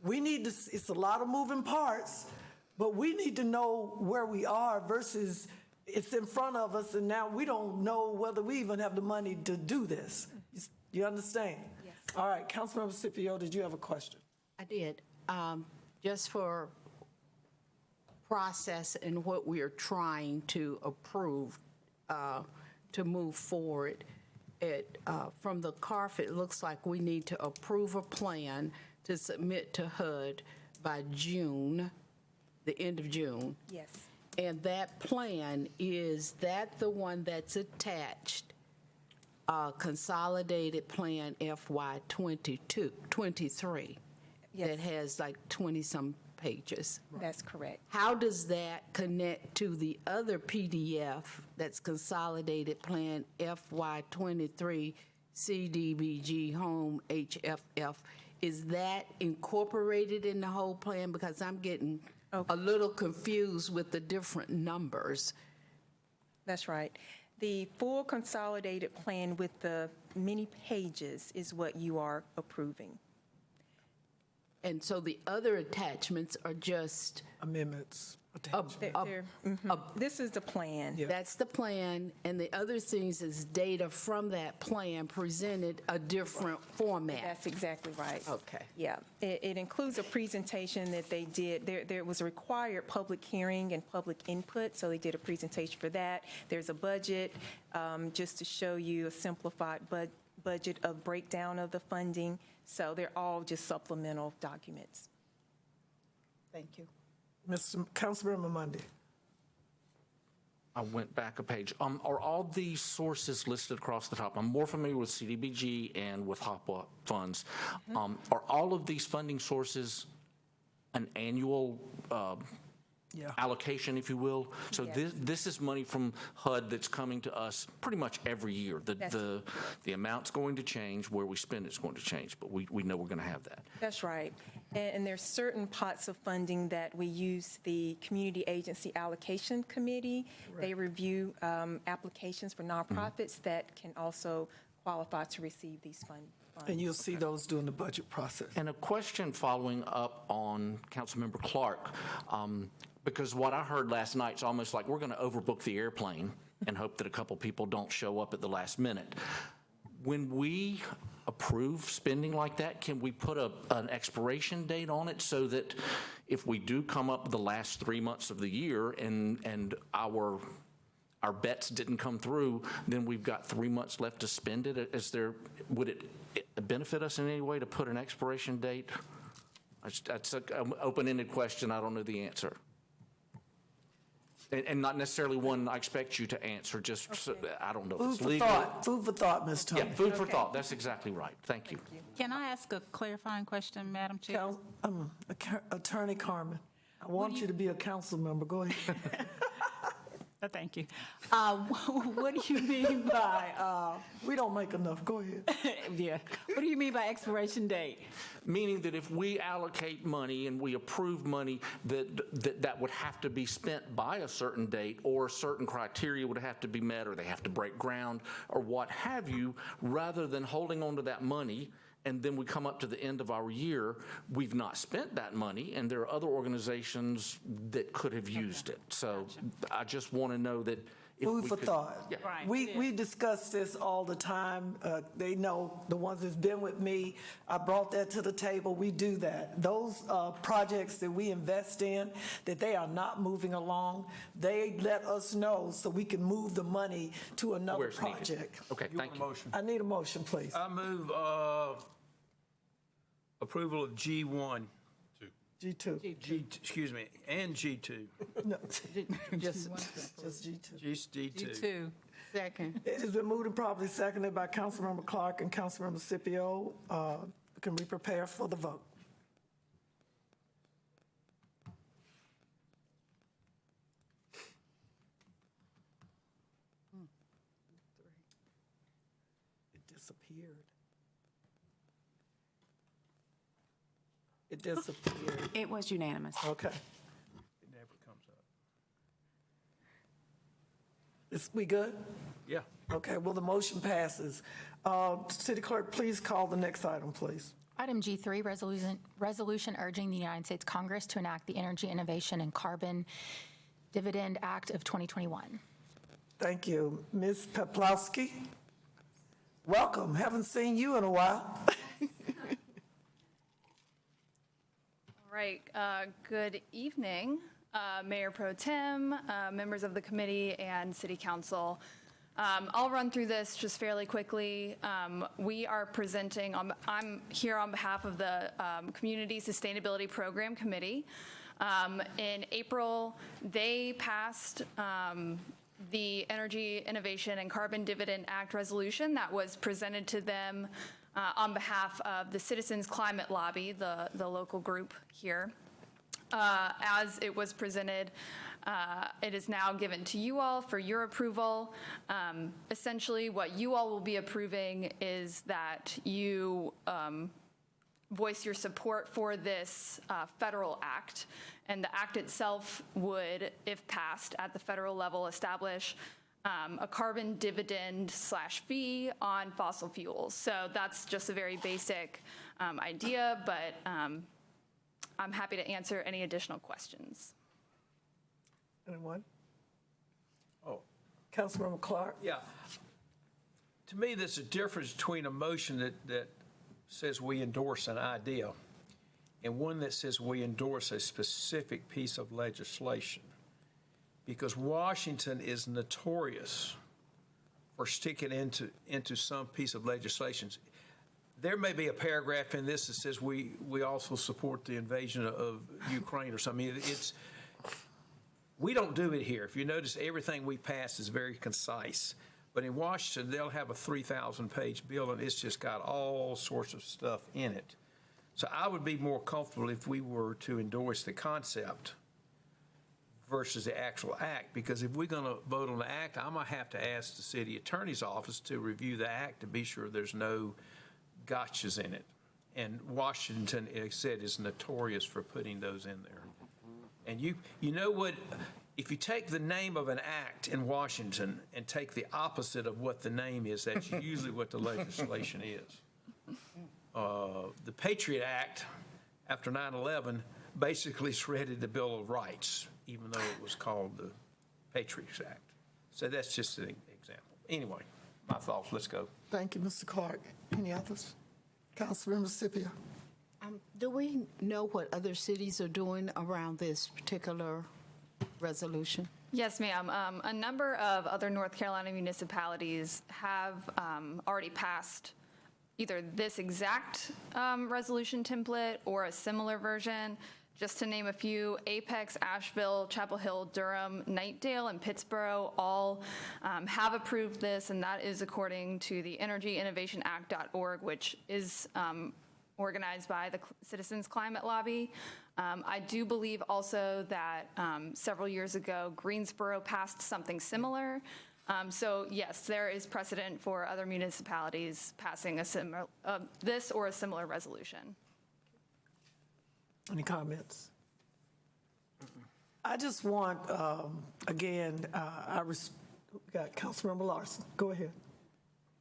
We need to, it's a lot of moving parts, but we need to know where we are versus it's in front of us, and now we don't know whether we even have the money to do this. You understand? Yes. All right, Councilmember Scipio, did you have a question? I did. Just for process and what we are trying to approve to move forward, from the CARF, it looks like we need to approve a plan to submit to HUD by June, the end of June. Yes. And that plan, is that the one that's attached, consolidated plan FY 23? Yes. That has like 20-some pages. That's correct. How does that connect to the other PDF that's consolidated plan FY 23 CDBG home HFF? Is that incorporated in the whole plan? Because I'm getting a little confused with the different numbers. That's right. The full consolidated plan with the many pages is what you are approving. And so the other attachments are just, Amendments. This is the plan. that's the plan, and the other things is data from that plan presented a different format. That's exactly right. Okay. Yeah, it includes a presentation that they did. There was a required public hearing and public input, so they did a presentation for that. There's a budget, just to show you a simplified budget of breakdown of the funding. So they're all just supplemental documents. Thank you. Councilmember Mundy. I went back a page. Are all these sources listed across the top? I'm more familiar with CDBG and with HOPWA funds. Are all of these funding sources an annual allocation, if you will? So Yes. this is money from HUD that's coming to us pretty much every year. The amount's going to change, where we spend it's going to change, but we know we're going to have that. That's right. And there's certain pots of funding that we use the Community Agency Allocation Committee. They review applications for nonprofits that can also qualify to receive these funds. And you'll see those during the budget process. And a question following up on Councilmember Clark, because what I heard last night is almost like we're going to overbook the airplane and hope that a couple people don't show up at the last minute. When we approve spending like that, can we put an expiration date on it so that if we do come up the last 3 months of the year and our bets didn't come through, then we've got 3 months left to spend it? Would it benefit us in any way to put an expiration date? That's an open-ended question. I don't know the answer. And not necessarily one I expect you to answer, just, so- I don't know if Food it's for legal. thought, food for thought, Ms. Yeah, Tony. food for thought, that's exactly right. Thank you. Can I ask a clarifying question, Madam Chair? Attorney Carmen, I want you to be a council member. Go ahead. Thank you. What do you mean by, We don't make enough. Go ahead. yeah, what do you mean by expiration date? Meaning that if we allocate money and we approve money, that would have to be spent by a certain date, or certain criteria would have to be met, or they have to break ground, or what have you, rather than holding on to that money, and then we come up to the end of our year, we've not spent that money, and there are other organizations that could have used it. So I just want to know that if we Food for could- thought. Yeah. Right. We discuss this all the time. They know, the ones that's been with me, I brought that to the table. We do that. Those projects that we invest in, that they are not moving along, they let us know so we can move the money to another Where's needed. project. Okay, You want thank a you. motion? I need a motion, please. I move approval of G1, G2. excuse me, and G2. No, Just just G2. G2. Two. second. It has been moved and properly seconded by Councilmember Clark and Councilmember Scipio. Can we prepare for the vote? It disappeared. It disappeared. It was unanimous. Okay. It never comes up. We good? Yeah. Okay, well, the motion passes. City Clerk, please call the next item, please. Item G3, resolution urging the United States Congress to enact the Energy Innovation and Carbon Dividend Act of 2021. Thank you. Ms. Peplowski, welcome. Haven't seen you in a while. All right, good evening, Mayor Pro Tem, members of the committee, and City Council. I'll run through this just fairly quickly. We are presenting, I'm here on behalf of the Community Sustainability Program Committee. In April, they passed the Energy Innovation and Carbon Dividend Act resolution that was presented to them on behalf of the Citizens Climate Lobby, the local group here. As it was presented, it is now given to you all for your approval. Essentially, what you all will be approving is that you voice your support for this federal act. And the act itself would, if passed at the federal level, establish a carbon dividend/fee on fossil fuels. So that's just a very basic idea, but I'm happy to answer any additional questions. Anyone? Oh, Councilmember Clark? yeah. To me, there's a difference between a motion that says we endorse an idea and one that says we endorse a specific piece of legislation. Because Washington is notorious for sticking into some piece of legislation. There may be a paragraph in this that says we also support the invasion of Ukraine or something. We don't do it here. If you notice, everything we pass is very concise. But in Washington, they'll have a 3,000-page bill, and it's just got all sorts of stuff in it. So I would be more comfortable if we were to endorse the concept versus the actual act, because if we're going to vote on the act, I'm going to have to ask the city attorney's office to review the act to be sure there's no gotchas in it. And Washington, as I said, is notorious for putting those in there. And you know what, if you take the name of an act in Washington and take the opposite of what the name is, that's usually what the legislation is. The Patriot Act, after 9/11, basically shredded the Bill of Rights, even though it was called the Patriots Act. So that's just an example. Anyway, my thoughts, let's go. Thank you, Mr. Clark. Any others? Councilmember Scipio? Do we know what other cities are doing around this particular resolution? Yes, ma'am. A number of other North Carolina municipalities have already passed either this exact resolution template or a similar version. Just to name a few, Apex, Asheville, Chapel Hill, Durham, Knightdale, and Pittsboro all have approved this, and that is according to the energyinnovationact.org, which is organized by the Citizens Climate Lobby. I do believe also that several years ago, Greensboro passed something similar. So yes, there is precedent for other municipalities passing a similar, this or a similar resolution. Any comments? I just want, again, we got Councilmember Larson. Go ahead.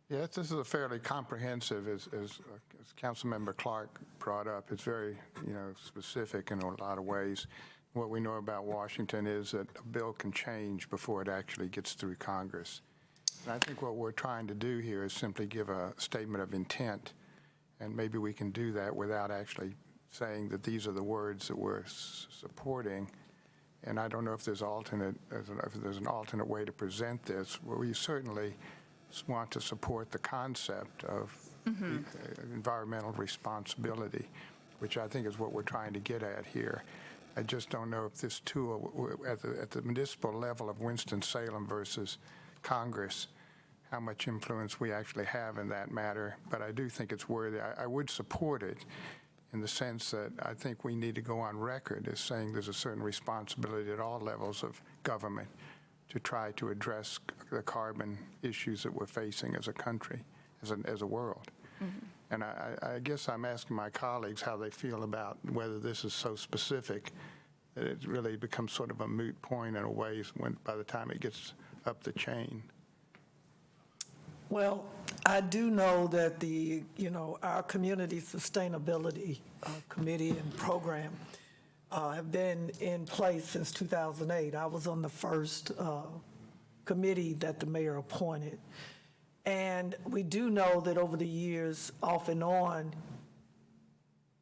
Yes, this is a fairly comprehensive, as Councilmember Clark brought up. It's very, specific in a lot of ways. What we know about Washington is that a bill can change before it actually gets through Congress. And I think what we're trying to do here is simply give a statement of intent, and maybe we can do that without actually saying that these are the words that we're supporting. And I don't know if there's an alternate way to present this. Well, we certainly want to support the concept of environmental responsibility, which I think is what we're trying to get at here. I just don't know if this tool, at the municipal level of Winston-Salem versus Congress, how much influence we actually have in that matter. But I do think it's worthy. I would support it in the sense that I think we need to go on record as saying there's a certain responsibility at all levels of government to try to address the carbon issues that we're facing as a country, as a world. And I guess I'm asking my colleagues how they feel about whether this is so specific that it really becomes sort of a moot point in a way by the time it gets up the chain. Well, I do know that our community sustainability committee and program have been in place since 2008. I was on the first committee that the mayor appointed. And we do know that over the years, off and on,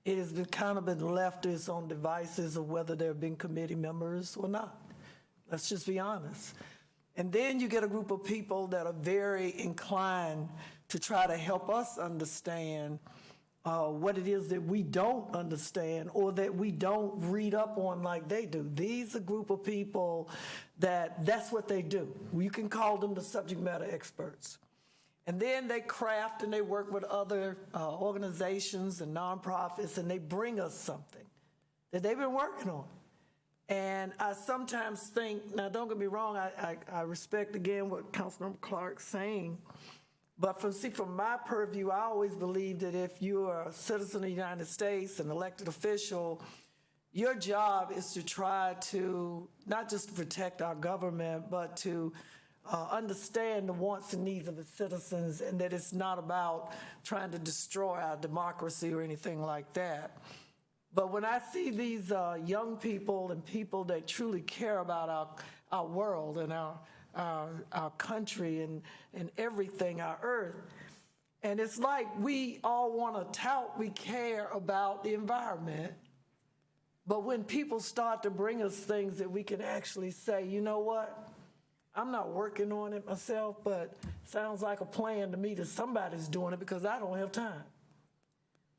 it has kind of been left its own devices of whether there have been committee members or not. Let's just be honest. And then you get a group of people that are very inclined to try to help us understand what it is that we don't understand or that we don't read up on like they do. These are a group of people that's what they do. You can call them the subject matter experts. And then they craft and they work with other organizations and nonprofits, and they bring us something that they've been working on. And I sometimes think, now don't get me wrong, I respect again what Councilmember Clark's saying, but from my purview, I always believe that if you are a citizen of the United States, an elected official, your job is to try to not just to protect our government, but to understand the wants and needs of its citizens, and that it's not about trying to destroy our democracy or anything like that. But when I see these young people and people that truly care about our world and our country and everything, our earth, and it's like we all want to tout we care about the environment, but when people start to bring us things that we can actually say, you know what, I'm not working on it myself, but sounds like a plan to me that somebody's doing it because I don't have time.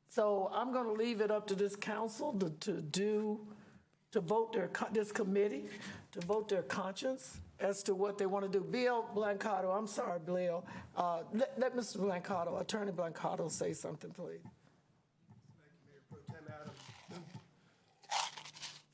So I'm going to leave it up to this council to vote this committee to vote their conscience as to what they want to do. Bill Blancato, I'm sorry, Bill. Let Mr. Blancato, Attorney Blancato, say something, please.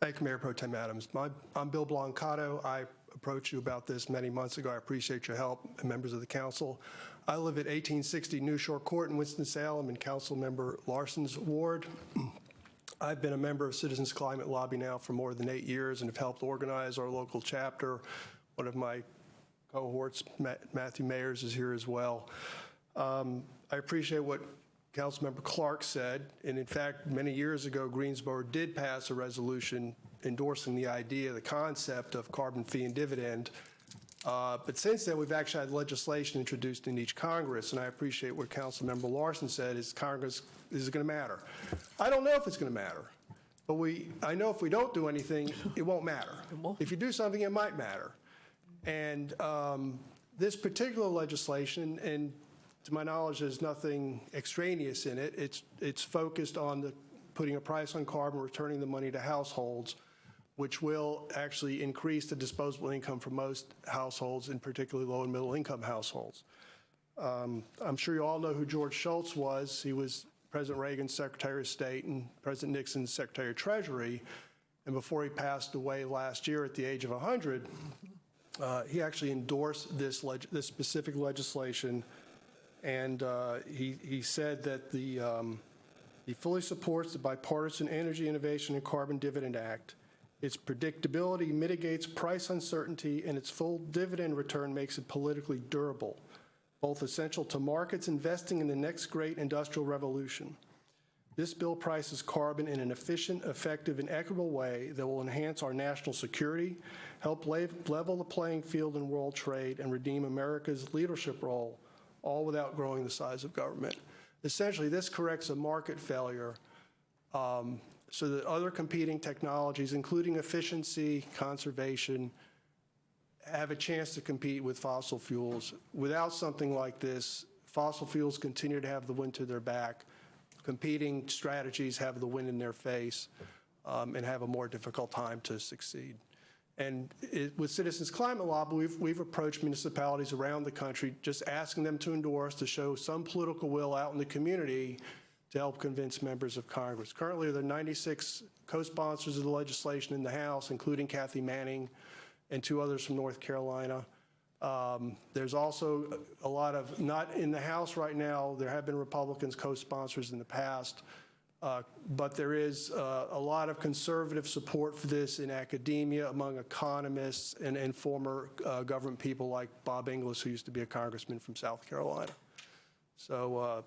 Thank you, Mayor Pro Tem Adams. I'm Bill Blancato. I approached you about this many months ago. I appreciate your help, and members of the council. I live at 1860 New Shore Court in Winston-Salem in Councilmember Larson's ward. I've been a member of Citizens Climate Lobby now for more than 8 years and have helped organize our local chapter. One of my cohorts, Matthew Mayers, is here as well. I appreciate what Councilmember Clark said, and in fact, many years ago, Greensboro did pass a resolution endorsing the idea, the concept of carbon fee and dividend. But since then, we've actually had legislation introduced in each Congress, and I appreciate what Councilmember Larson said, is Congress, is it going to matter? I don't know if it's going to matter, but I know if we don't do anything, it won't matter. If you do something, it might matter. And this particular legislation, and to my knowledge, there's nothing extraneous in it. It's focused on the putting a price on carbon, returning the money to households, which will actually increase the disposable income for most households, and particularly low and middle income households. I'm sure you all know who George Shultz was. He was President Reagan's Secretary of State and President Nixon's Secretary of Treasury. And before he passed away last year at the age of 100, he actually endorsed this specific legislation. And he said that he fully supports the Bipartisan Energy Innovation and Carbon Dividend Act. Its predictability mitigates price uncertainty, and its full dividend return makes it politically durable, both essential to markets investing in the next great industrial revolution. This bill prices carbon in an efficient, effective, and equitable way that will enhance our national security, help level the playing field in world trade, and redeem America's leadership role, all without growing the size of government. Essentially, this corrects a market failure so that other competing technologies, including efficiency, conservation, have a chance to compete with fossil fuels. Without something like this, fossil fuels continue to have the wind to their back. Competing strategies have the wind in their face and have a more difficult time to succeed. And with Citizens Climate Lobby, we've approached municipalities around the country just asking them to endorse, to show some political will out in the community to help convince members of Congress. Currently, there are 96 co-sponsors of the legislation in the House, including Kathy Manning and 2 others from North Carolina. There's also a lot of, not in the House right now, there have been Republicans co-sponsors in the past, but there is a lot of conservative support for this in academia, among economists and former government people like Bob Inglis, who used to be a congressman from South Carolina. So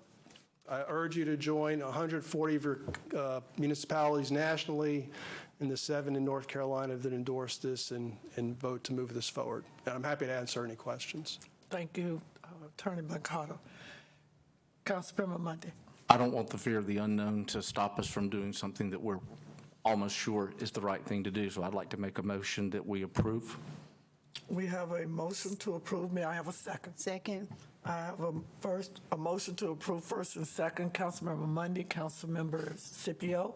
I urge you to join 140 of your municipalities nationally and the 7 in North Carolina that endorse this and vote to move this forward. And I'm happy to answer any questions. Thank you, Attorney Mercado. Councilmember Monday. I don't want the fear of the unknown to stop us from doing something that we're almost sure is the right thing to do. So I'd like to make a motion that we approve. We have a motion to approve. May I have a second? Second. I have a motion to approve first and second. Councilmember Monday, Councilmember Scipio.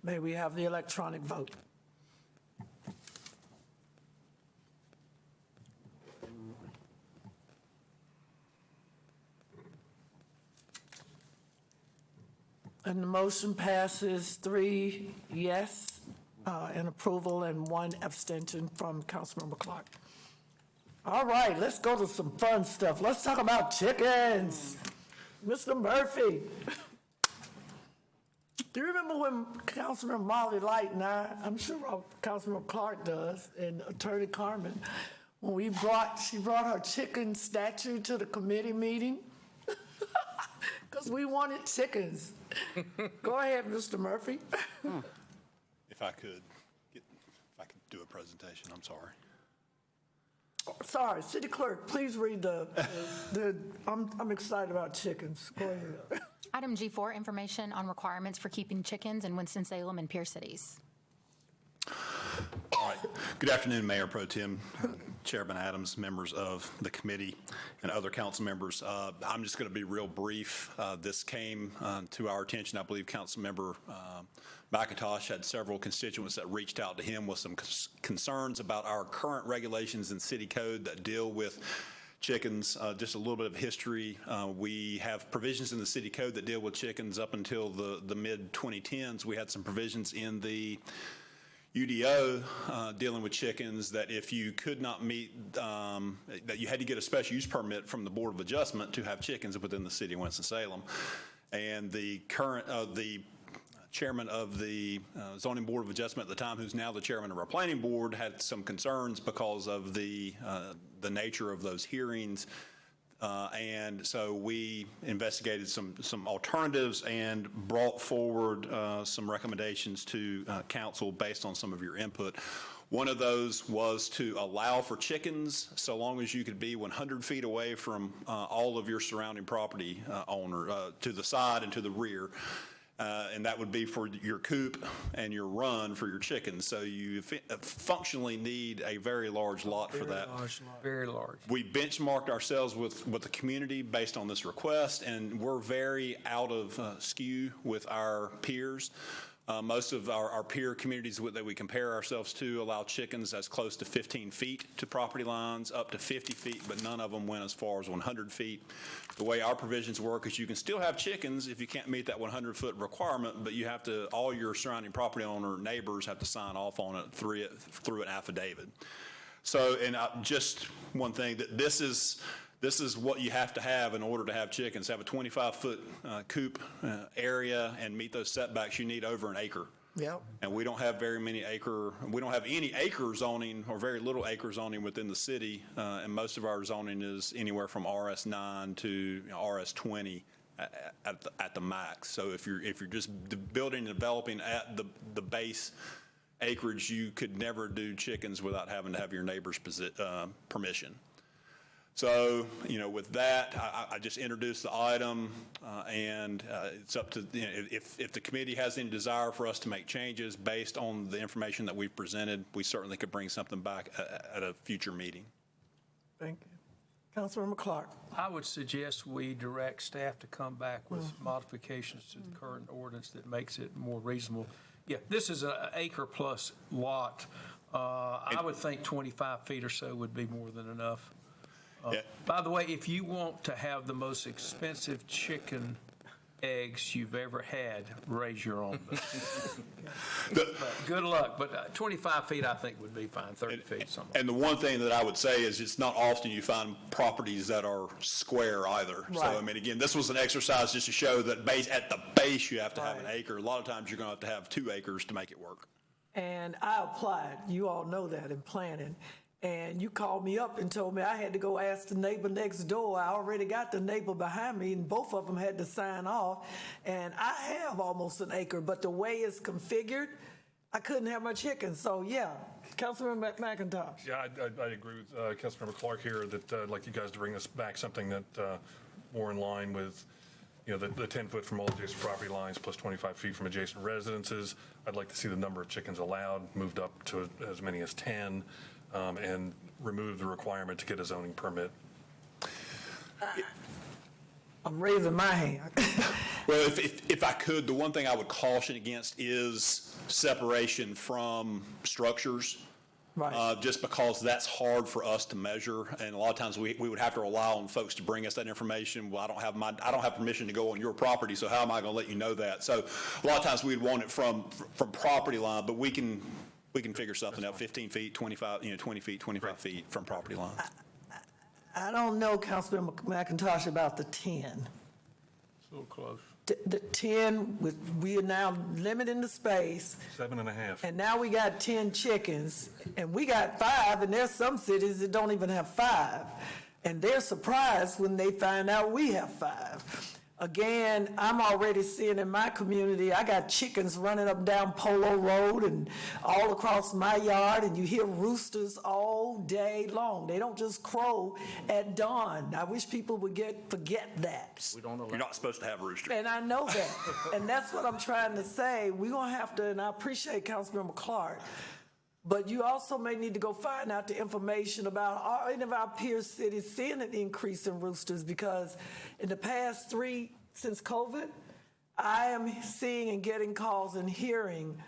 May we have the electronic vote? And the motion passes 3 yes in approval and 1 abstention from Councilmember Clark. All right, let's go to some fun stuff. Let's talk about chickens. Mr. Murphy. Do you remember when Councilmember Molly Light and I'm sure Councilmember Clark does, and Attorney Carmen, when she brought her chicken statue to the committee meeting? Because we wanted chickens. Go ahead, Mr. Murphy. If I could do a presentation, I'm sorry. Sorry, City Clerk, please read I'm excited about chickens. Go ahead. Item G4, information on requirements for keeping chickens in Winston-Salem and peer cities. All right. Good afternoon, Mayor Pro Tem, Chairman Adams, members of the committee, and other council members. I'm just going to be real brief. This came to our attention. I believe Councilmember McIntosh had several constituents that reached out to him with some concerns about our current regulations and city code that deal with chickens. Just a little bit of history. We have provisions in the city code that deal with chickens up until the mid-2010s. We had some provisions in the UDO dealing with chickens that if you could not meet, that you had to get a special use permit from the Board of Adjustment to have chickens within the city of Winston-Salem. And the current, the chairman of the zoning board of adjustment at the time, who's now the chairman of our planning board, had some concerns because of the nature of those hearings. And so we investigated some alternatives and brought forward some recommendations to council based on some of your input. One of those was to allow for chickens so long as you could be 100 feet away from all of your surrounding property owner, to the side and to the rear. and that would be for your coop and your run for your chickens. So you functionally need a very large lot for that. Very large. We benchmarked ourselves with the community based on this request, and we're very out of skew with our peers. Most of our peer communities that we compare ourselves to allow chickens as close to 15 feet to property lines, up to 50 feet, but none of them went as far as 100 feet. The way our provisions work is you can still have chickens if you can't meet that 100-foot requirement, but you have to, all your surrounding property owner neighbors have to sign off on it through an affidavit. So, and just one thing, that this is what you have to have in order to have chickens. Have a 25-foot coop area and meet those setbacks. You need over an acre. Yep. And we don't have we don't have any acre zoning or very little acre zoning within the city. And most of our zoning is anywhere from RS9 to RS20 at the max. So if you're just building and developing at the base acreage, you could never do chickens without having to have your neighbor's permission. So, with that, I just introduced the item, and it's up to, if the committee has any desire for us to make changes based on the information that we've presented, we certainly could bring something back at a future meeting. Thank you. Councilmember Clark. I would suggest we direct staff to come back with modifications to the current ordinance that makes it more reasonable. Yeah, this is an acre-plus lot. I would think 25 feet or so would be more than enough. By the way, if you want to have the most expensive chicken eggs you've ever had, raise your own. But good luck. But 25 feet, I think, would be fine. 30 feet, something. And the one thing that I would say is it's not often you find properties that are square either. Right. So, I mean, again, this was an exercise just to show that at the base you have to have an acre. A lot of times you're going to have 2 acres to make it work. And I applied, you all know that, in planning. And you called me up and told me I had to go ask the neighbor next door. I already got the neighbor behind me, and both of them had to sign off. And I have almost an acre, but the way it's configured, I couldn't have my chickens. So, yeah, Councilmember McIntosh. Yeah, I agree with Councilmember Clark here that I'd like you guys to bring us back something that more in line with, the 10 foot from all adjacent property lines plus 25 feet from adjacent residences. I'd like to see the number of chickens allowed moved up to as many as 10. And remove the requirement to get a zoning permit. I'm raising my hand. Well, if I could, the one thing I would caution against is separation from structures. Right. Just because that's hard for us to measure, and a lot of times we would have to rely on folks to bring us that information. Well, I don't have permission to go on your property, so how am I going to let you know that? So a lot of times we'd want it from property line, but we can figure something out, 15 feet, 25, 20 feet, 25 feet from property lines. I don't know, Councilmember McIntosh, about the 10. So close. The 10, we are now limiting the space. 7.5. And now we got 10 chickens, and we got 5, and there's some cities that don't even have 5. And they're surprised when they find out we have 5. Again, I'm already seeing in my community, I got chickens running up and down Polo Road and all across my yard, and you hear roosters all day long. They don't just crow at dawn. I wish people would forget that. You're not supposed to have roosters. And I know that. And that's what I'm trying to say. We're going to have to, and I appreciate Councilmember Clark, but you also may need to go find out the information about any of our peer cities seeing an increase in roosters, because in the past 3, since COVID, I am seeing and getting calls and hearing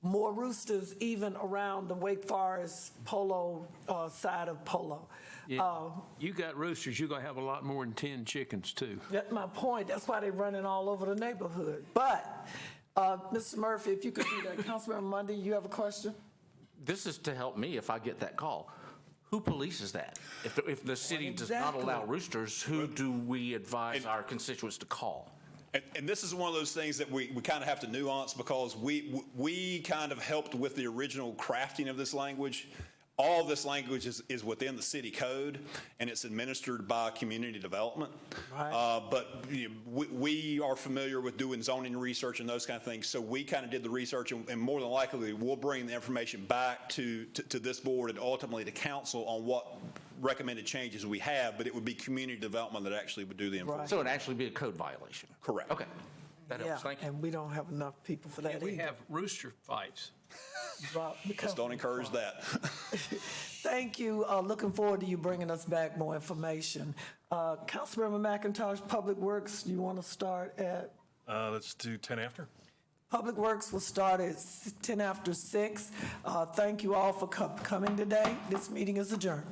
more roosters even around the Wake Forest Polo side of Polo. Yeah, you got roosters, you're going to have a lot more than 10 chickens, too. That's my point. That's why they're running all over the neighborhood. But, Mr. Murphy, if you could do that. Councilmember Mundy, you have a question? This is to help me if I get that call. Who polices that? If the city does not Exactly. allow roosters, who do we advise our constituents to call? And this is one of those things that we kind of have to nuance, because we kind of helped with the original crafting of this language. All of this language is within the city code, and it's administered by community development. Right. But we are familiar with doing zoning research and those kind of things, so we kind of did the research, and more than likely we'll bring the information back to this board and ultimately to council on what recommended changes we have, but it would be community development that actually would do the enforcement. So it'd actually be a code violation? Correct. Okay. That Yeah, helps, thank you. and we don't have enough people for that We either. have rooster fights. Just don't encourage that. Thank you. Looking forward to you bringing us back more information. Councilmember McIntosh, Public Works, you want to start at? Let's do 10 after. Public Works will start at 10 after 6. Thank you all for coming today. This meeting is adjourned.